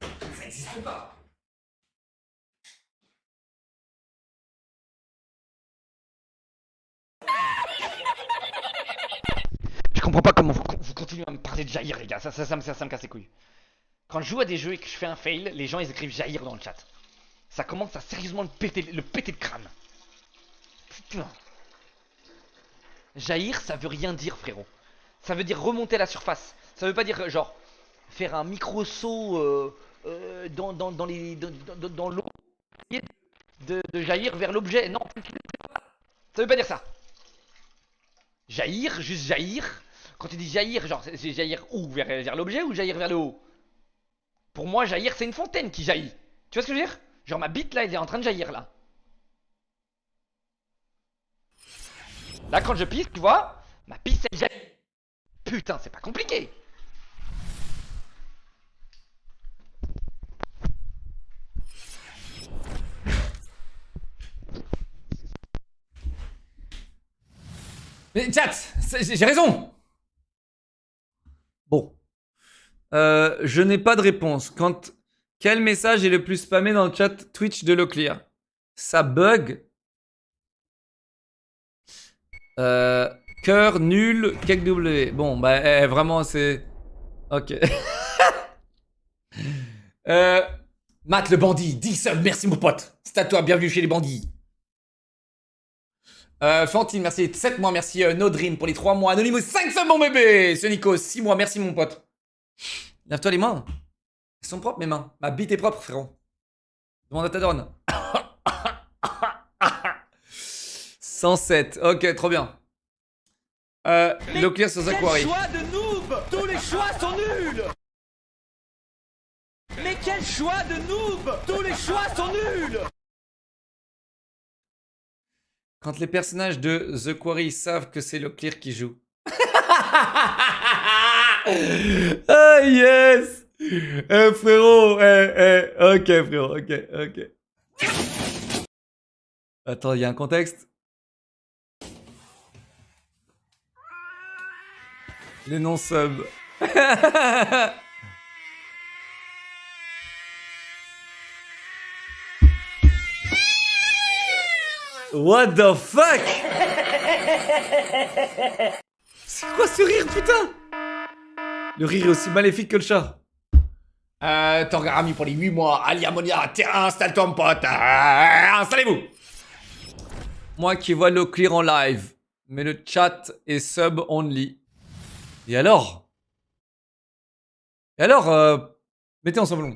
Ça n'existe pas. Je comprends pas comment vous continuez à me parler de Jair, les gars. Ça me casse les couilles. Quand je joue à des jeux et que je fais un fail, les gens ils écrivent Jair dans le chat. Ça commence à sérieusement le péter de crâne. Putain. Jair, ça veut rien dire, frérot. Ça veut dire remonter à la surface. Ça veut pas dire genre faire un micro saut dans l'eau de jaillir vers l'objet. Non, ça veut pas dire ça. Jaillir, juste jaillir. Quand tu dis jaillir, genre c'est jaillir où? Vers l'objet ou jaillir vers le haut? Pour moi, jaillir, c'est une fontaine qui jaillit. Tu vois ce que je veux dire? Genre ma bite là, elle est en train de jaillir là. Là, quand je pisse, tu vois, ma pisse elle jaillit. Putain, c'est pas compliqué. Mais chat, j'ai raison. Bon. Je n'ai pas de réponse. Quel message est le plus spammé dans le chat Twitch de Leclerc? Ça bug. Cœur nul, quelques W. Bon, bah, vraiment, c'est... Ok. Matt le bandit, 10 subs, merci mon pote. C'est à toi, bienvenue chez les bandits. Fantine, merci 7 mois, merci No Dream pour les 3 mois. Anonymous, 5 subs mon bébé. Ce Nico, 6 mois, merci mon pote. Lave-toi les mains. Elles sont propres mes mains. Ma bite est propre, frérot. Demande à ta donne. 107. Ok, trop bien. Le clear sur The Quarry. Choix de noob. Tous les choix sont nuls. Mais quel choix de noob. Tous les choix sont nuls. Quand les personnages de The Quarry savent que c'est le clear qui joue. Ah yes. Frérot. Ok frérot. Ok. Attends, il y a un contexte. Les non-subs. What the fuck? C'est quoi ce rire, putain? Le rire est aussi maléfique que le chat. T'en remis pour les 8 mois. Ali Ammonia, terrain, installe-toi mon pote. Installez-vous. Moi qui vois le clear en live, mais le chat est sub only. Et alors? Mettez ensemble.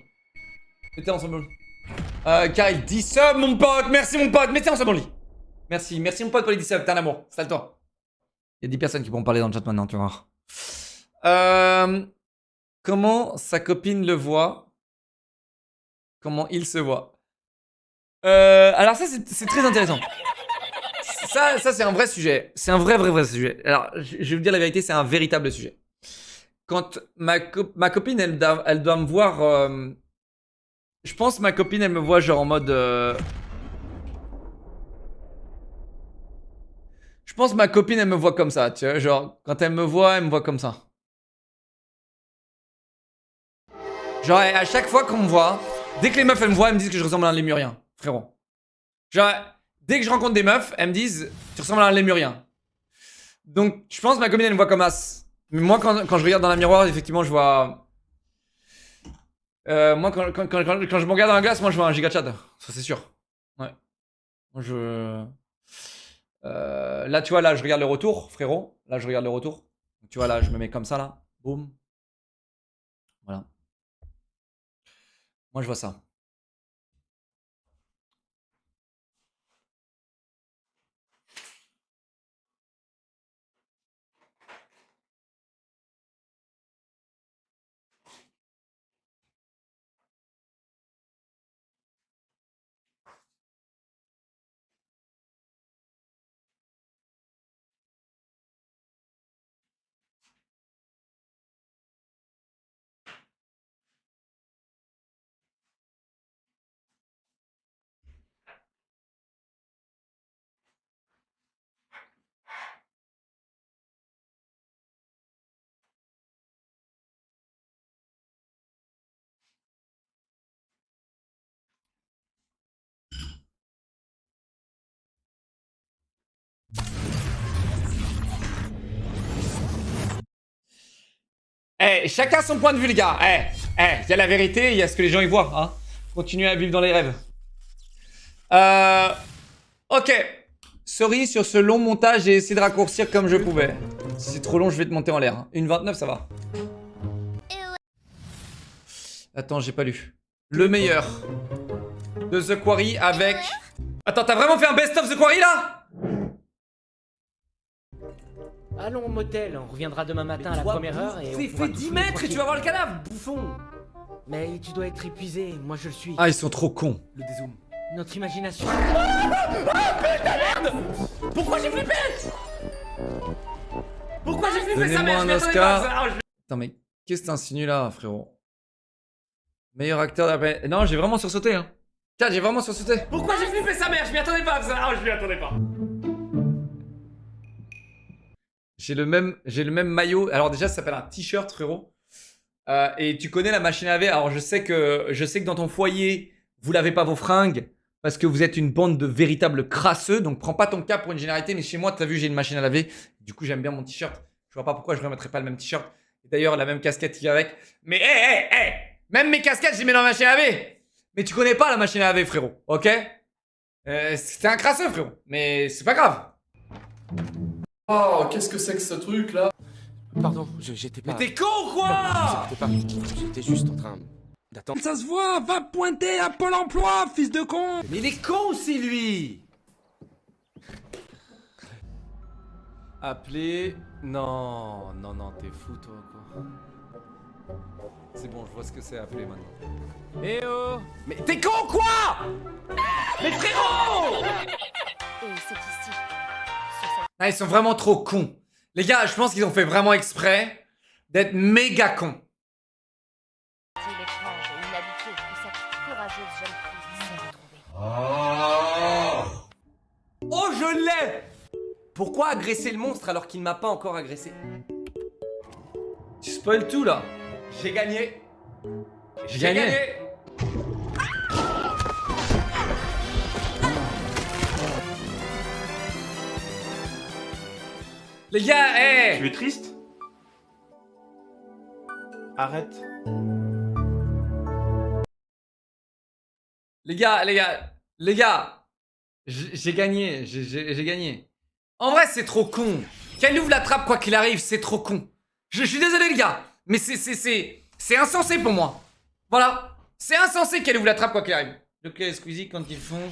Mettez ensemble. Kyle, 10 subs, mon pote. Merci, mon pote. Mettez ensemble only. Merci mon pote pour les 10 subs. T'es un amour. Installe-toi. Il y a 10 personnes qui pourront parler dans le chat maintenant, tu vas voir. Comment sa copine le voit? Comment il se voit? Alors ça, c'est très intéressant. Ça c'est un vrai sujet. C'est un vrai sujet. Alors, je vais vous dire la vérité, c'est un véritable sujet. Quand ma copine, elle doit me voir... je pense ma copine, elle me voit genre en mode... Je pense ma copine, elle me voit comme ça, tu vois. Genre, quand elle me voit comme ça. Genre, à chaque fois qu'on me voit, dès que les meufs, elles me voient, elles me disent que je ressemble à un lémurien, frérot. Genre, dès que je rencontre des meufs, elles me disent, tu ressembles à un lémurien. Donc, je pense que ma copine, elle me voit comme as. Mais moi, quand je regarde dans la miroir, effectivement, je vois... moi, quand je me regarde dans la glace, moi, je vois un giga Chad. Ça, c'est sûr. Ouais. Moi, là, tu vois, là, je regarde le retour, frérot. Là, je regarde le retour. Tu vois, là, je me mets comme ça, là. Boum. Voilà. Moi, je vois ça. Eh, chacun son point de vue, les gars. Il y a la vérité, il y a ce que les gens y voient. Hein. Continuez à vivre dans les rêves. Ok. Sorry sur ce long montage, j'ai essayé de raccourcir comme je pouvais. Si c'est trop long, je vais te monter en l'air. 1,29, ça va. Attends, j'ai pas lu. Le meilleur de The Quarry avec... Attends, t'as vraiment fait un best-of The Quarry, là? Allons au motel, on reviendra demain matin à la première heure et... Fais 10 mètres et tu vas voir le cadavre, bouffon. Mais tu dois être épuisé, moi je le suis. Ah, ils sont trop cons. Le dézoom. Notre imagination... Pourquoi j'ai flippé? Pourquoi j'ai flippé sa mère? Je m'y attendais pas. Attends, mais qu'est-ce que t'insinues là, frérot? Meilleur acteur d'après... Non, j'ai vraiment sursauté, hein. Tiens, j'ai vraiment sursauté. Pourquoi j'ai flippé sa mère? Je m'y attendais pas. Je m'y attendais pas. J'ai le même maillot. Alors déjà, ça s'appelle un t-shirt, frérot. Et tu connais la machine à laver. Alors je sais que dans ton foyer, vous lavez pas vos fringues parce que vous êtes une bande de véritables crasseux. Donc prends pas ton cas pour une généralité. Mais chez moi, t'as vu, j'ai une machine à laver. Du coup, j'aime bien mon t-shirt. Je vois pas pourquoi je ne remettrais pas le même t-shirt. Et d'ailleurs, la même casquette qui va avec. Mais même mes casquettes, je les mets dans la machine à laver. Mais tu connais pas la machine à laver, frérot. Ok? C'est un crasseux, frérot. Mais c'est pas grave. Oh, qu'est-ce que c'est que ce truc là? Pardon, j'étais pas... Mais t'es con ou quoi? J'étais juste en train d'attendre. Ça se voit, va pointer à Pôle emploi, fils de con. Mais il est con aussi, lui. Appeler... Non, non, non, t'es fou, toi, quoi. C'est bon, je vois ce que c'est appeler maintenant. Eh oh. Mais t'es con ou quoi? Mais frérot! Et c'est ici. Ah, ils sont vraiment trop cons. Les gars, je pense qu'ils ont fait vraiment exprès d'être méga cons. Il est étrange et inhabitué que cette courageuse jeune fille s'est retrouvée. Oh, je l'ai! Pourquoi agresser le monstre alors qu'il ne m'a pas encore agressé? Tu spoil tout, là. J'ai gagné. J'ai gagné. Les gars, hé! Tu es triste? Arrête. Les gars, j'ai gagné, j'ai gagné. En vrai, c'est trop con. Qu'elle ouvre la trappe quoi qu'il arrive, c'est trop con. Je suis désolé, les gars, mais c'est insensé pour moi. Voilà, c'est insensé qu'elle ouvre la trappe quoi qu'il arrive. Leclerc et Squeezie quand ils font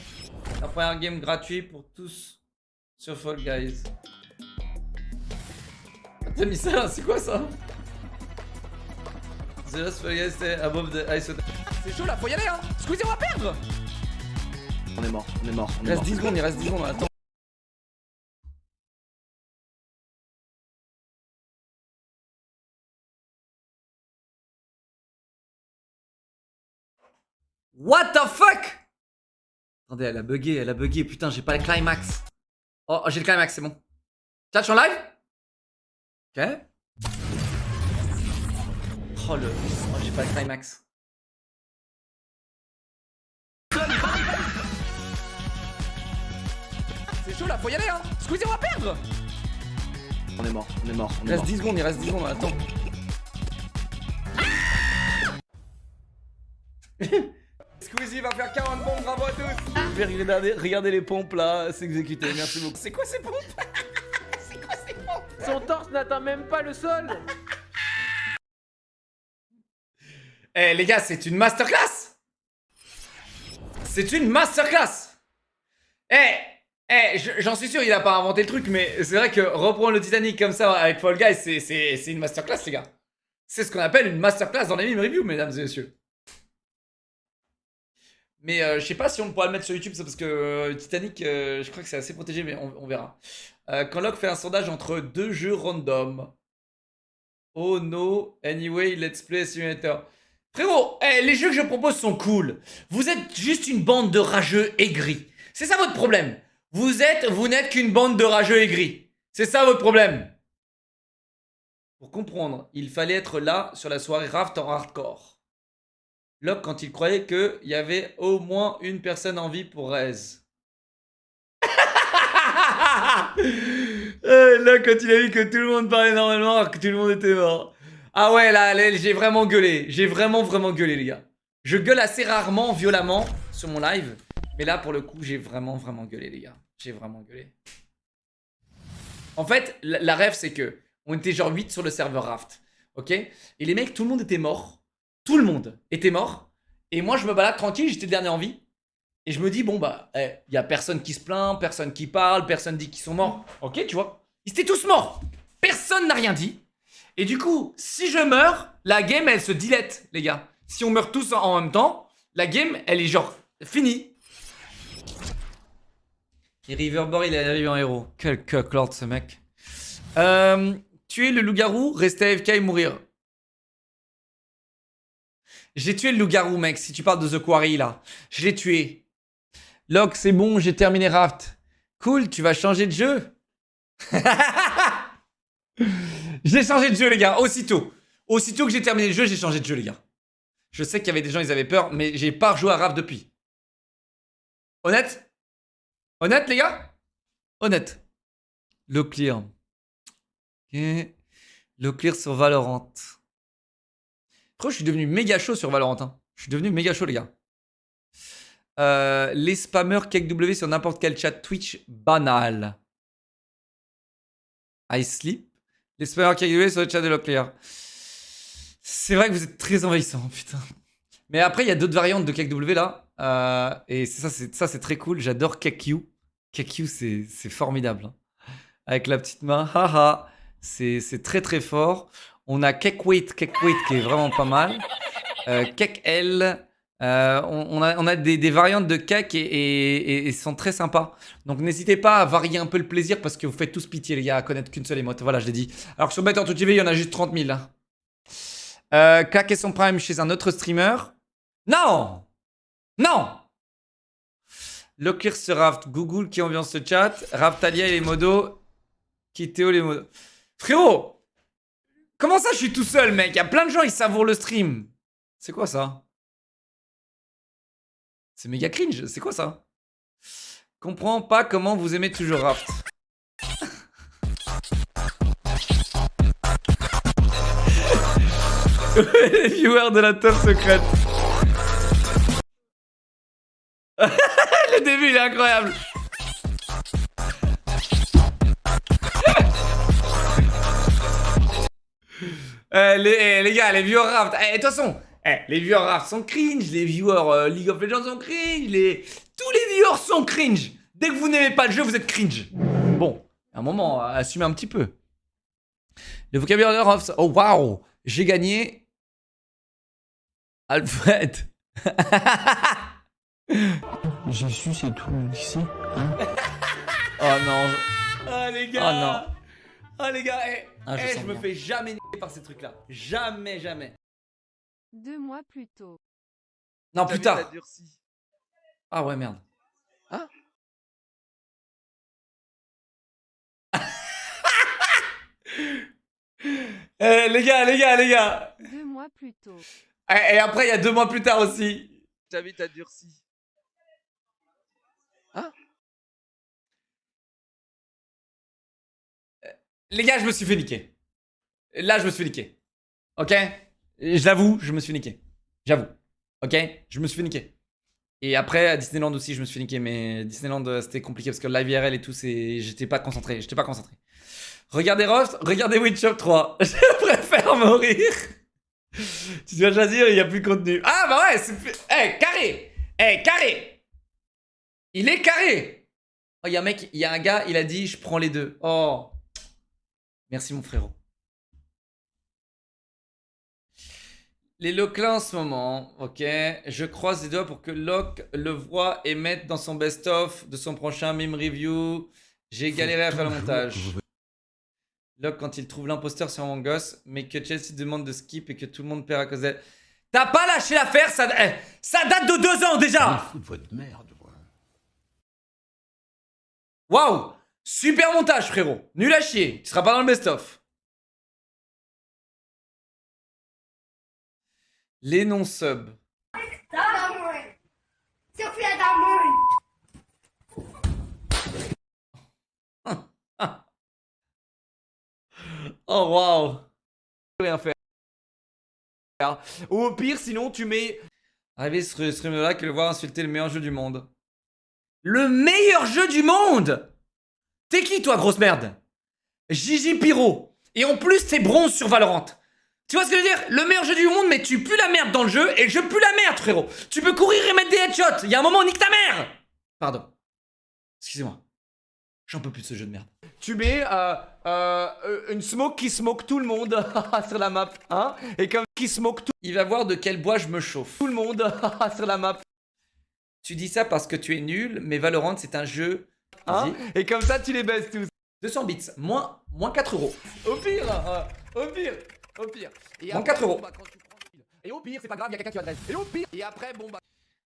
la première game gratuite pour tous sur Fall Guys. T'as mis ça là, c'est quoi ça? The last Fall Guys c'est above the ice. C'est chaud là, faut y aller hein. Squeezie, on va perdre. On est mort. Il reste 10 secondes, attends. What the fuck? Attendez, elle a bugué, putain, j'ai pas le climax. Oh, j'ai le climax, c'est bon. Catch en live? Ok. Oh j'ai pas le climax. C'est chaud là, faut y aller hein. Squeezie, on va perdre. On est mort. Il reste 10 secondes, attends. Squeezie va faire 40 pompes, bravo à tous. Regardez les pompes là, c'est exécuté, merci beaucoup. C'est quoi ces pompes? C'est quoi ces pompes? Son torse n'atteint même pas le sol. Eh les gars, c'est une masterclass. C'est une masterclass. J'en suis sûr, il a pas inventé le truc, mais c'est vrai que reprendre le Titanic comme ça avec Fall Guys, c'est une masterclass, les gars. C'est ce qu'on appelle une masterclass dans les meme reviews, mesdames et messieurs. Mais je sais pas si on pourra le mettre sur YouTube, ça, parce que Titanic, je crois que c'est assez protégé, mais on verra. Quand Locke fait un sondage entre deux jeux random. Oh no, anyway, let's play simulator. Frérot, les jeux que je propose sont cool. Vous êtes juste une bande de rageux aigris. C'est ça votre problème. Vous n'êtes qu'une bande de rageux aigris. C'est ça votre problème. Pour comprendre, il fallait être là sur la soirée Raft en hardcore. Locke quand il croyait qu'il y avait au moins une personne en vie pour Rez. Locke quand il a vu que tout le monde parlait normalement alors que tout le monde était mort. Ah ouais, là j'ai vraiment gueulé. J'ai vraiment gueulé, les gars. Je gueule assez rarement, violemment, sur mon live. Mais là, pour le coup, j'ai vraiment gueulé, les gars. J'ai vraiment gueulé. En fait, la rêve, c'est que on était genre 8 sur le serveur Raft. Ok? Et les mecs, tout le monde était mort. Tout le monde était mort. Et moi, je me balade tranquille, j'étais le dernier en vie. Et je me dis, bon, bah, il y a personne qui se plaint, personne qui parle, personne dit qu'ils sont morts. Ok, tu vois? Ils étaient tous morts. Personne n'a rien dit. Et du coup, si je meurs, la game, elle se dilette, les gars. Si on meurt tous en même temps, la game, elle est genre finie. Et Riverboard, il est arrivé en héros. Quel cucklord, ce mec. Tuer le loup-garou, rester AFK et mourir. J'ai tué le loup-garou, mec, si tu parles de The Quarry, là. Je l'ai tué. Locke, c'est bon, j'ai terminé Raft. Cool, tu vas changer de jeu. J'ai changé de jeu, les gars, aussitôt. Aussitôt que j'ai terminé le jeu, j'ai changé de jeu, les gars. Je sais qu'il y avait des gens, ils avaient peur, mais j'ai pas rejoué à Raft depuis. Honnête? Honnête, les gars? Honnête. Low clear. Ok. Low clear sur Valorant. Après, je suis devenu méga chaud sur Valorant. Hein. Je suis devenu méga chaud, les gars. Les spammers Cake W sur n'importe quel chat Twitch banal. I sleep. Les spammers KW sur le chat de Locklear. C'est vrai que vous êtes très envahissant, putain. Mais après, il y a d'autres variantes de KW là. Et ça, c'est très cool. J'adore KQ. KQ, c'est formidable. Hein. Avec la petite main. Haha. C'est très très fort. On a Kekwait qui est vraiment pas mal. KekL. On a des variantes de Kek et sont très sympas. Donc n'hésitez pas à varier un peu le plaisir parce que vous faites tous pitié les gars à connaître qu'une seule émote. Voilà, je l'ai dit. Alors que sur Better to TV, il y en a juste 30 000. Hein. Kak et son prime chez un autre streamer. Non! Non! Locklear sur Raft. Google qui ambiance le chat. Raftalia et les modos. Kiteo les modos. Frérot! Comment ça je suis tout seul mec? Il y a plein de gens ils savourent le stream. C'est quoi ça? C'est méga cringe, c'est quoi ça? Comprends pas comment vous aimez toujours Raft. Les viewers de la teuf secrète. Le début il est incroyable. Les gars, les viewers Raft. De toute façon, les viewers Raft sont cringe. Les viewers League of Legends sont cringe. Tous les viewers sont cringe. Dès que vous n'aimez pas le jeu, vous êtes cringe. Bon, à un moment, assumez un petit peu. Le vocabulaire de Raft. Oh waouh, j'ai gagné. Alfred. J'ai su, c'est tout, ici. Hein. Oh non. Ah les gars. Oh non. Ah les gars, je me bien. fais jamais niquer par ces trucs-là. Jamais, jamais. 2 mois plus tôt. Non, plus tard. Ah ouais, merde. Hein? Les gars. 2 mois plus tôt. Et après, il y a 2 mois plus tard aussi. J'habite à Durcy. Hein? Les gars, je me suis fait niquer. Là, je me suis fait niquer. Ok? Je l'avoue, je me suis fait niquer. J'avoue. Ok? Je me suis fait niquer. Et après, à Disneyland aussi, je me suis fait niquer. Mais Disneyland, c'était compliqué parce que live IRL et tout, j'étais pas concentré. Regardez Roft, regardez Witcher 3. Je préfère mourir. Tu dois choisir, il n'y a plus de contenu. Ah bah ouais, c'est... carré. Carré. Il est carré. Oh, il y a un gars, il a dit, je prends les deux. Oh. Merci mon frérot. Les Locklins en ce moment, ok. Je croise les doigts pour que Locke le voit et mette dans son best-of de son prochain meme review. J'ai galéré à faire le montage. Locke quand il trouve l'imposteur sur mon gosse, mais que Chelsea demande de skip et que tout le monde perd à cause d'elle. T'as pas lâché l'affaire, ça date de 2 ans déjà. Fous de votre merde, moi. Waouh. Super montage frérot. Nul à chier. Tu seras pas dans le best-of. Les non-subs. Oh waouh. Rien faire. Ou au pire, sinon tu mets. Arrivé sur ce stream-là que le voir insulter le meilleur jeu du monde. Le meilleur jeu du monde. T'es qui toi, grosse merde? Gigi Pyro. Et en plus, t'es bronze sur Valorant. Tu vois ce que je veux dire? Le meilleur jeu du monde, mais tu pues la merde dans le jeu et je pue la merde, frérot. Tu peux courir et mettre des headshots. Il y a un moment, nique ta mère. Pardon. Excusez-moi. J'en peux plus de ce jeu de merde. Tu mets une smoke qui smoke tout le monde sur la map. Hein? Et comme qui smoke tout. Il va voir de quel bois je me chauffe. Tout le monde sur la map. Tu dis ça parce que tu es nul, mais Valorant, c'est un jeu. Hein? Et comme ça, tu les baisses tous. 200 bits, moins 4 euros. Au pire. Et moins après, 4 euros. Bon, bah, quand tu prends... Et au pire, c'est pas grave, il y a quelqu'un qui adresse. Et au pire. Et après, bon bah.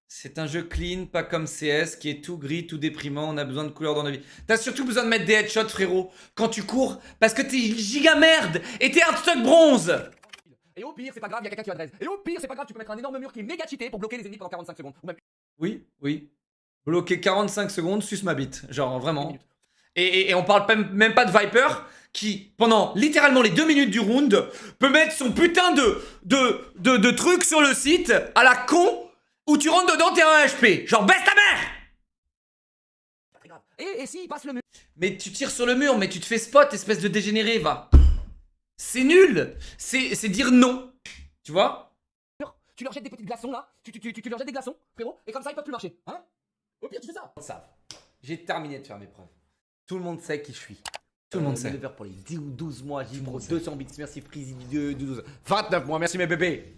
C'est un jeu clean, pas comme CS, qui est tout gris, tout déprimant. On a besoin de couleurs dans nos vies. T'as surtout besoin de mettre des headshots, frérot, quand tu cours, parce que t'es giga merde et t'es hardstock bronze. Et au pire, c'est pas grave, il y a quelqu'un qui adresse. Et au pire, c'est pas grave, tu peux mettre un énorme mur qui est méga cheaté pour bloquer les ennemis pendant 45 secondes. Ou même... Oui. Bloquer 45 secondes, suce ma bite. Genre, vraiment. Et on parle même pas de Viper, qui, pendant littéralement les 2 minutes du round, peut mettre son putain de truc sur le site, à la con, où tu rentres dedans, t'es un HP. Genre, baisse ta mère. Et si, il passe le mur. Mais tu tires sur le mur, mais tu te fais spot, espèce de dégénéré, va. C'est nul. C'est dire non. Tu vois? Tu leur jettes des petits glaçons là, tu leur jettes des glaçons, frérot, et comme ça ils peuvent plus marcher. Hein? Au pire, tu fais ça. Ça. J'ai terminé de faire mes preuves. Tout le monde sait qui je suis. Tout le monde sait. Pour les 10 ou 12 mois, j'ai 200 bits. Merci Freezy, 12. 29 mois, merci mes bébés.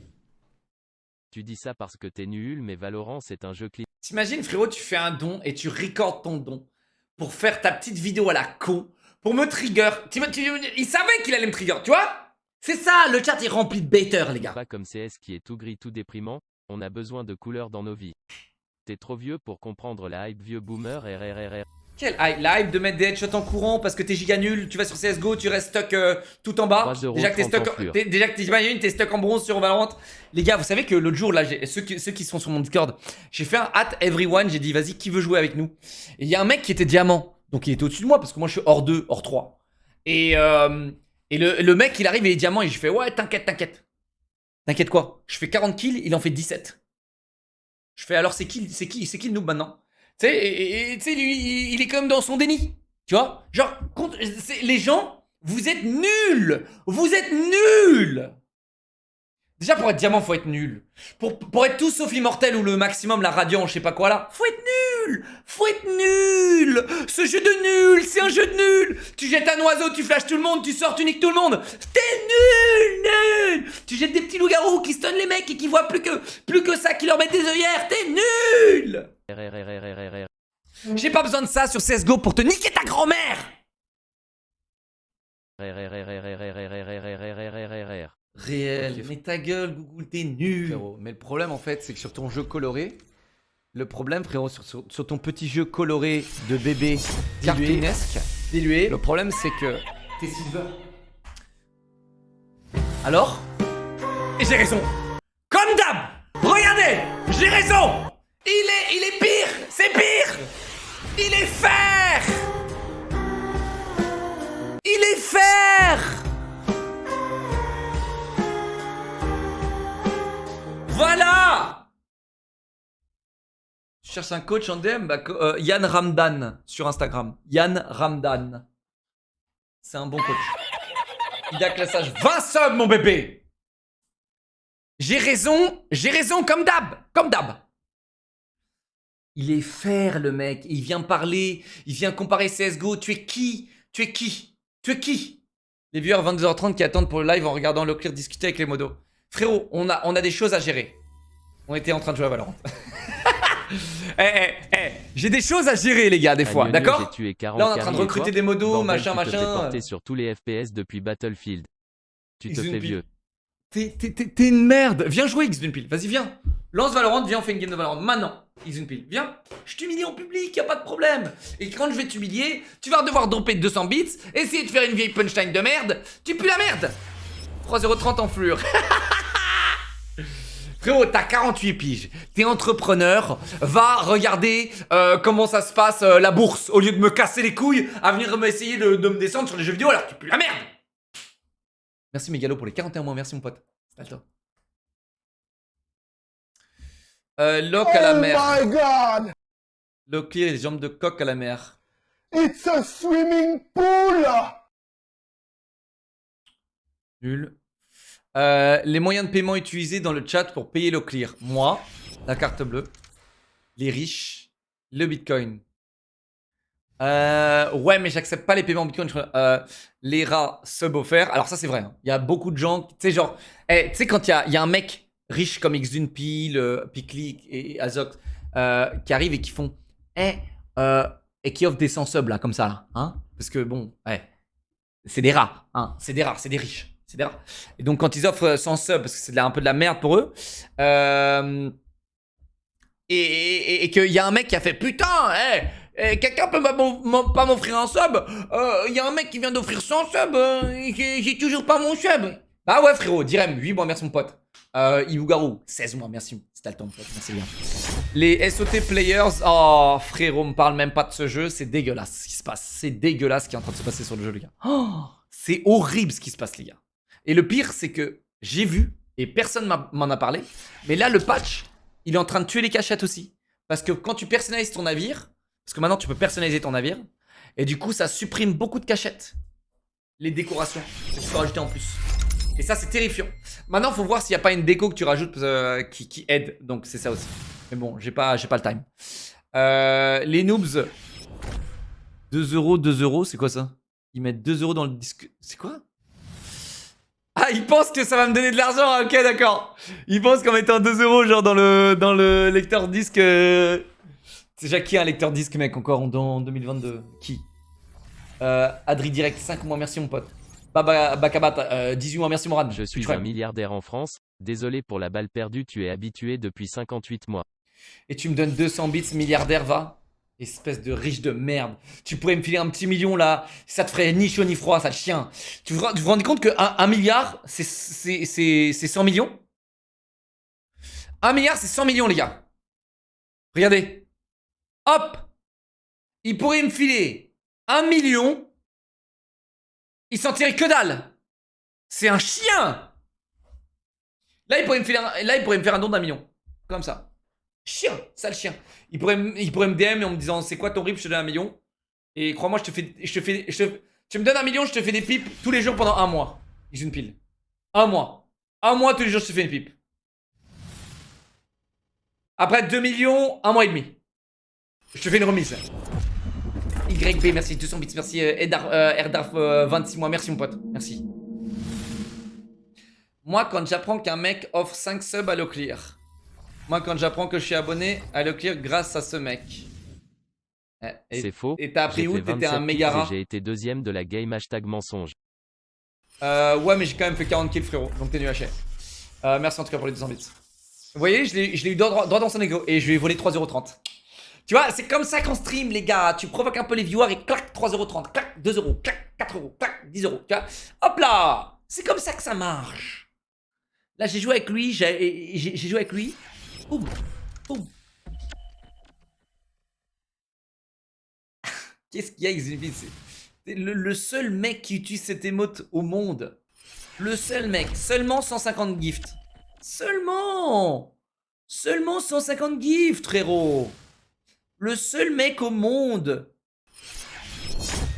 Tu dis ça parce que t'es nul, mais Valorant c'est un jeu clean. T'imagines, frérot, tu fais un don et tu recordes ton don pour faire ta petite vidéo à la con, pour me trigger. Il savait qu'il allait me trigger, tu vois? C'est ça, le chat est rempli de baiters, les gars. Pas comme CS qui est tout gris, tout déprimant. On a besoin de couleurs dans nos vies. T'es trop vieux pour comprendre la hype vieux boomer RRRR. Quelle hype? La hype de mettre des headshots en courant parce que t'es giga nul, tu vas sur CSGO, tu restes stuck tout en bas. Déjà que t'es stuck, déjà que t'es stuck en bronze sur Valorant. Les gars, vous savez que l'autre jour, là, ceux qui sont sur mon Discord, j'ai fait un @everyone, j'ai dit vas-y, qui veut jouer avec nous? Et il y a un mec qui était diamant, donc il était au-dessus de moi parce que moi je suis hors 2, hors 3. Et le mec il arrive et il est diamant et je fais ouais, t'inquiète. T'inquiète quoi? Je fais 40 kills, il en fait 17. Je fais alors c'est qui le noob maintenant? Tu sais, tu sais, lui, il est quand même dans son déni. Tu vois? Genre, les gens, vous êtes nuls! Vous êtes nuls! Déjà, pour être diamant, faut être nul. Pour être tout sauf immortel ou le maximum, la radiant, je sais pas quoi là, faut être nul! Faut être nul! Ce jeu de nul, c'est un jeu de nul! Tu jettes un oiseau, tu flashes tout le monde, tu sors, tu niques tout le monde! T'es nul! Tu jettes des petits loups-garous qui stunnent les mecs et qui voient plus que ça, qui leur mettent des œillères! T'es nul! J'ai pas besoin de ça sur CSGO pour te niquer ta grand-mère! Réel, mais ta gueule, Google, t'es nul! Frérot, mais le problème en fait, c'est que sur ton jeu coloré, le problème frérot, sur ton petit jeu coloré de bébé cartoonesque, dilué, le problème c'est que t'es silver. Alors? Et j'ai raison! Comme d'hab! Regardez! J'ai raison! Il est pire! C'est pire! Il est fer! Il est fer! Voilà! Tu cherches un coach en DM? Bah, Yann Ramdan sur Instagram. Yann Ramdan. C'est un bon coach. Il a classage 20 subs, mon bébé! J'ai raison comme d'hab! Comme d'hab! Il est fer, le mec. Il vient parler. Il vient comparer CSGO. Tu es qui? Tu es qui? Tu es qui? Les viewers 22h30 qui attendent pour le live en regardant Leclerc discuter avec les modos. Frérot, on a des choses à gérer. On était en train de jouer à Valorant. J'ai des choses à gérer, les gars, des fois. D'accord? Là, on est en train de recruter des modos, machin. Tu te fais porter sur tous les FPS depuis Battlefield. Tu te fais vieux. T'es une merde. Viens jouer, Xdunpil. Vas-y, viens. Lance Valorant, viens, on fait une game de Valorant. Maintenant, Xdunpil, viens. Je t'humilie en public, y a pas de problème. Et quand je vais t'humilier, tu vas devoir domper 200 bits, essayer de faire une vieille punchline de merde. Tu pues la merde. 3,30€ en flure. Frérot, t'as 48 piges. T'es entrepreneur. Va regarder comment ça se passe la bourse. Au lieu de me casser les couilles à venir essayer de me descendre sur les jeux vidéo alors tu pues la merde. Merci Mégalo pour les 41 mois, merci mon pote. C'est toi. Lock à la mer. Oh my god! Locklear et les jambes de coq à la mer. It's a swimming pool! Nul. Les moyens de paiement utilisés dans le chat pour payer Locklear. Moi, la carte bleue. Les riches. Le bitcoin. Ouais, mais j'accepte pas les paiements en bitcoin. Les rats sub offerts. Alors ça c'est vrai. Hein. Il y a beaucoup de gens, tu sais genre, tu sais quand il y a un mec riche comme Xdunpil, Piclic et Azok qui arrivent et qui font, et qui offrent des 100 subs là comme ça là, hein. Parce que bon, c'est des rats, hein. C'est des rats, c'est des riches, c'est des rats. Et donc quand ils offrent 100 subs parce que c'est un peu de la merde pour eux. Et qu'il y a un mec qui a fait putain, quelqu'un peut pas m'offrir un sub? Il y a un mec qui vient d'offrir 100 subs, j'ai toujours pas mon sub. Bah ouais frérot, Direm, 8 mois, merci mon pote. Ibugaru, 16 mois, merci. C'était le temps mon pote, merci bien. Les SOT players, oh frérot, me parle même pas de ce jeu, c'est dégueulasse ce qui se passe. C'est dégueulasse ce qui est en train de se passer sur le jeu les gars. Oh, c'est horrible ce qui se passe les gars. Et le pire c'est que j'ai vu, et personne m'en a parlé, mais là le patch, il est en train de tuer les cachettes aussi. Parce que quand tu personnalises ton navire, parce que maintenant tu peux personnaliser ton navire, et du coup ça supprime beaucoup de cachettes. les décorations que tu peux rajouter en plus. Et ça, c'est terrifiant. Maintenant, faut voir s'il n'y a pas une déco que tu rajoutes qui aide. Donc, c'est ça aussi. Mais bon, j'ai pas le time. Les noobs. 2 euros, 2 euros, c'est quoi ça? Ils mettent 2 euros dans le disque. C'est quoi? Ah, ils pensent que ça va me donner de l'argent. Ah, ok, d'accord. Ils pensent qu'en mettant 2 euros, genre dans le lecteur disque. C'est déjà qui a un lecteur disque, mec, encore en 2022? Qui? Adri Direct, 5 mois, merci mon pote. Baba Bakabat, 18 mois, merci Morad. Je suis un milliardaire en France. Désolé pour la balle perdue, tu es habitué depuis 58 mois. Et tu me donnes 200 bits, milliardaire, va. Espèce de riche de merde. Tu pourrais me filer un petit million là. Ça te ferait ni chaud ni froid, ça le chien. Tu vous rendez compte que 1 milliard, c'est 100 millions? 1 milliard, c'est 100 millions, les gars. Regardez. Hop. Il pourrait me filer 1 million. Il s'en tirait que dalle. C'est un chien. Là, il pourrait me faire un don d'1 million. Comme ça. Chien, sale chien. Il pourrait me DM en me disant c'est quoi ton rip, je te donne 1 million. Et crois-moi, tu me donnes 1 million, je te fais des pipes tous les jours pendant 1 mois. J'ai une pile. 1 mois. 1 mois, tous les jours, je te fais une pipe. Après 2 millions, 1 mois et demi. Je te fais une remise. YB, merci, 200 bits, merci. Erdarf, 26 mois, merci mon pote, merci. Moi, quand j'apprends qu'un mec offre 5 subs à Leclerc. Moi, quand j'apprends que je suis abonné à Leclerc grâce à ce mec. C'est faux. Et t'as appris où? T'étais un méga rat. J'ai été 2ème de la game #mensonge. Ouais, mais j'ai quand même fait 40 kills, frérot. Donc t'es nul à chier. Merci en tout cas pour les 200 bits. Vous voyez, je l'ai eu droit dans son ego. Et je lui ai volé 3,30€. Tu vois, c'est comme ça qu'on stream, les gars. Tu provoques un peu les viewers et clac, 3,30€. Clac, 2 euros. Clac, 4 euros. Clac, 10 euros. Tu vois, hop là. C'est comme ça que ça marche. Là, j'ai joué avec lui. J'ai joué avec lui. Boum. Boum. Qu'est-ce qu'il y a, Xenophi? C'est le seul mec qui utilise cette émote au monde. Le seul mec. Seulement 150 gifts. Seulement 150 gifts, frérot. Le seul mec au monde.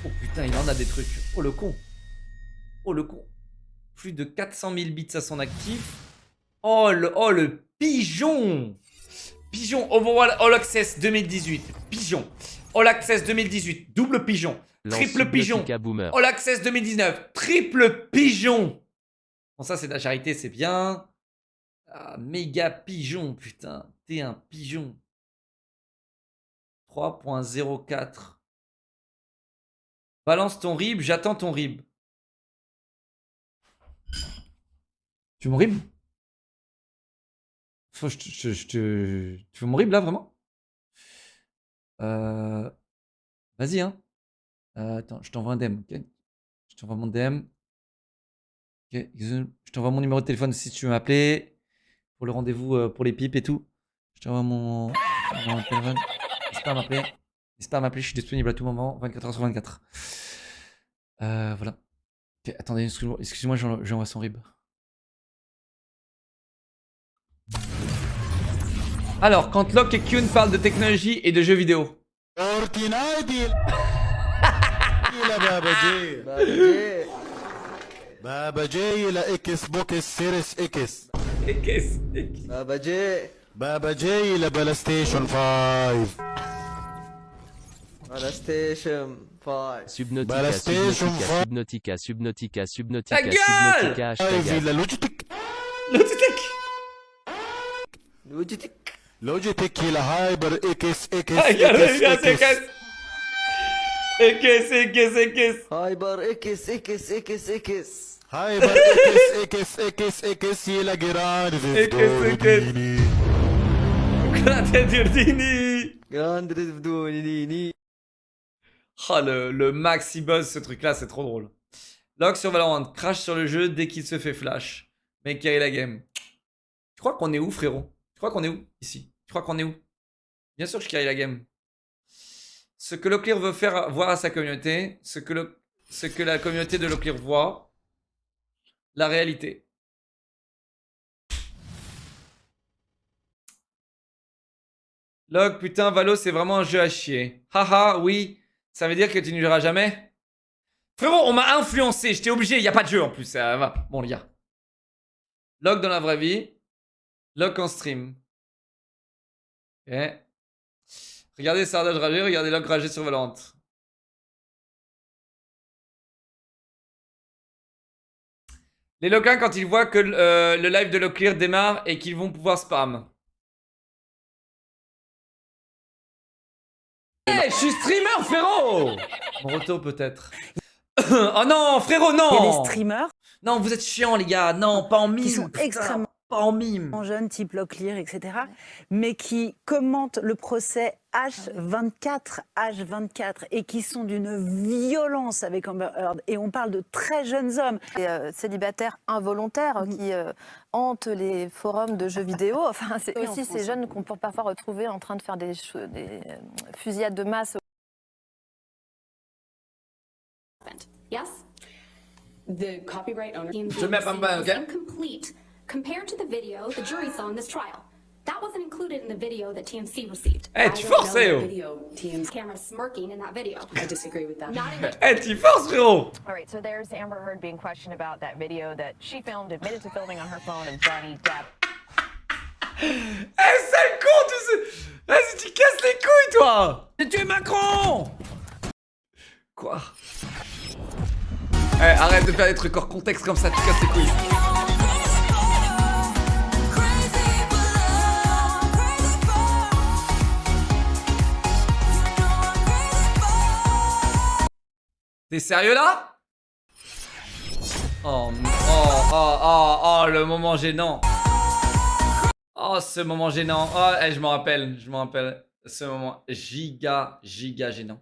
Oh putain, il en a des trucs. Oh le con. Oh le con. Plus de 400 000 bits à son actif. Oh le pigeon. Pigeon. Overall All Access 2018. Pigeon. All Access 2018. Double pigeon. Triple pigeon. All Access 2019. Triple pigeon. Bon, ça c'est de la charité, c'est bien. Ah, méga pigeon, putain. T'es un pigeon. 3.04. Balance ton rib, j'attends ton rib. Tu veux mon rib? Tu veux mon rib là, vraiment? Vas-y, hein. Attends, je t'envoie un DM, ok? Je t'envoie mon DM. Ok, je t'envoie mon numéro de téléphone si tu veux m'appeler. Pour le rendez-vous pour les pipes et tout. Je t'envoie mon téléphone. N'hésite pas à m'appeler. N'hésite pas à m'appeler, je suis disponible à tout moment, 24h/24. Voilà. Ok, attendez, excusez-moi, j'envoie son rib. Alors, quand Locke et Kyun parlent de technologie et de jeux vidéo. بابا جاي لاكس بوكس سيريس اكس بابا جاي لبلا ستيشن 5 بلا ستيشن 5 Subnautica, Ta gueule! hashtag. لوجيتك لهايبر اكس هايبر اكس يلا جراند Oh, le maxi buzz, ce truc là, c'est trop drôle. Locke sur Valorant crash sur le jeu dès qu'il se fait flash. Mais carry la game. Tu crois qu'on est où, frérot? Tu crois qu'on est où ici? Tu crois qu'on est où? Bien sûr que je carry la game. Ce que Leclerc veut faire voir à sa communauté, ce que la communauté de Leclerc voit, la réalité. Locke, putain, Valo, c'est vraiment un jeu à chier. Haha, oui, ça veut dire que tu n'y joueras jamais? Frérot, on m'a influencé, j'étais obligé, y a pas de jeu en plus. Ça va. Bon, les gars. Log dans la vraie vie. Log en stream. Ok. Regardez Sardage ragé, regardez Log ragé sur Valorant. Les loquins, quand ils voient que le live de Locklear démarre et qu'ils vont pouvoir spam. Eh, je suis streamer, frérot! Mon retour peut-être. Oh non, frérot, non! Il y a des streamers Non, vous êtes chiants, les gars. Non, pas en mime. qui sont extrêmement Pas en mime. jeunes, type Locklear, etc., mais qui commentent le procès H24 et qui sont d'une violence avec Amber Heard. Et on parle de très jeunes hommes. Célibataires involontaires qui hantent les forums de jeux vidéo. Enfin, c'est aussi ces jeunes qu'on peut parfois retrouver en train de faire des fusillades de masse. Yes? The copyright owner Je mets pas mal, ok? incomplete compared to the video the jury saw in this trial. That wasn't included in the video that TMC received. Eh, tu forces, eh, oh. Camera smirking in that video. I disagree with that. Not in the Eh, tu forces, frérot. All right, so there's Amber Heard being questioned about that video that she filmed, admitted to filming on her phone, and Johnny Depp. Eh, sale con, tu sais. Vas-y, tu casses les couilles, toi. J'ai tué Macron. Quoi? Eh, arrête de faire des trucs hors contexte comme ça, tu casses les couilles. T'es sérieux là? Oh, le moment gênant. Oh, ce moment gênant. Oh, eh, je m'en rappelle. Ce moment giga gênant.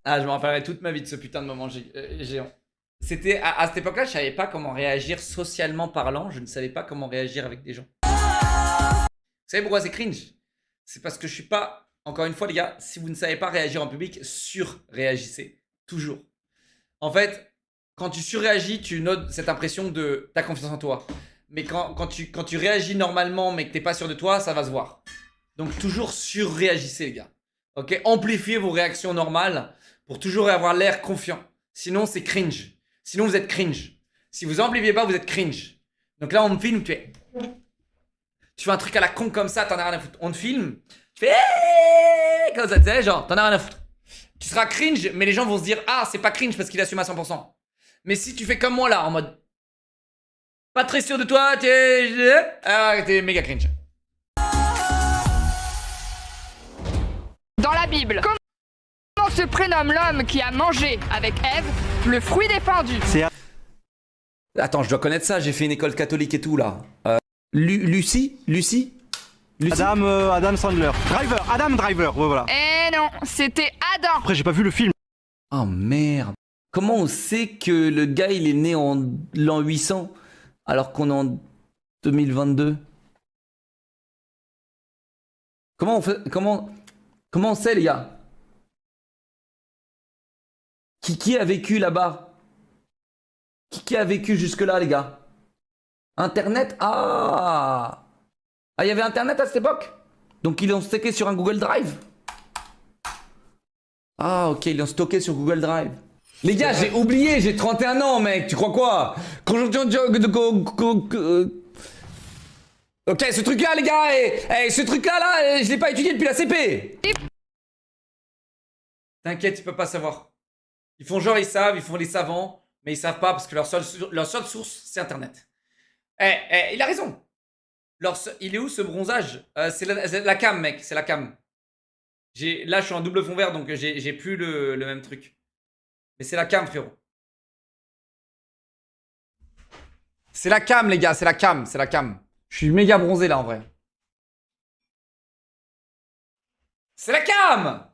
Ah, je me rappellerai toute ma vie de ce putain de moment géant. C'était à cette époque-là, je savais pas comment réagir socialement parlant. Je ne savais pas comment réagir avec des gens. Vous savez pourquoi c'est cringe? C'est parce que je suis pas... Encore une fois, les gars, si vous ne savez pas réagir en public, surréagissez. Toujours. En fait, quand tu surréagis, tu notes cette impression de ta confiance en toi. Mais quand tu réagis normalement, mais que t'es pas sûr de toi, ça va se voir. Donc toujours surréagissez, les gars. Ok? Amplifiez vos réactions normales pour toujours avoir l'air confiant. Sinon, c'est cringe. Sinon, vous êtes cringe. Si vous amplifiez pas, vous êtes cringe. Donc là, on me filme, tu fais un truc à la con comme ça, t'en as rien à foutre. On te filme, tu fais comme ça, tu sais, genre, t'en as rien à foutre. Tu seras cringe, mais les gens vont se dire, ah, c'est pas cringe parce qu'il assume à 100%. Mais si tu fais comme moi là, en mode, pas très sûr de toi, t'es méga cringe. Dans la Bible, comment se prénomme l'homme qui a mangé avec Ève le fruit défendu? Attends, je dois connaître ça, j'ai fait une école catholique et tout là. Lucie Adam Sandler. Adam Driver, ouais, voilà. Eh non, c'était Adam. Après, j'ai pas vu le film. Oh merde. Comment on sait que le gars il est né en l'an 800 alors qu'on est en 2022? Comment on fait, comment on sait, les gars? Qui a vécu là-bas? Qui a vécu jusque-là, les gars? Internet? Ah, il y avait Internet à cette époque? Donc ils l'ont stocké sur un Google Drive? Ah, ok, ils l'ont stocké sur Google Drive. Les gars, j'ai oublié, j'ai 31 ans, mec, tu crois quoi? Ok, ce truc-là, les gars, ce truc-là, je l'ai pas étudié depuis la CP. T'inquiète, ils peuvent pas savoir. Ils font genre ils savent, ils font les savants, mais ils savent pas parce que leur seule source, c'est Internet. Il a raison. Il est où ce bronzage? C'est la cam, mec, c'est la cam. Là, je suis en double fond vert, donc j'ai plus le même truc. Mais c'est la cam, frérot. C'est la cam, les gars, c'est la cam, c'est la cam. Je suis méga bronzé là, en vrai. C'est la cam!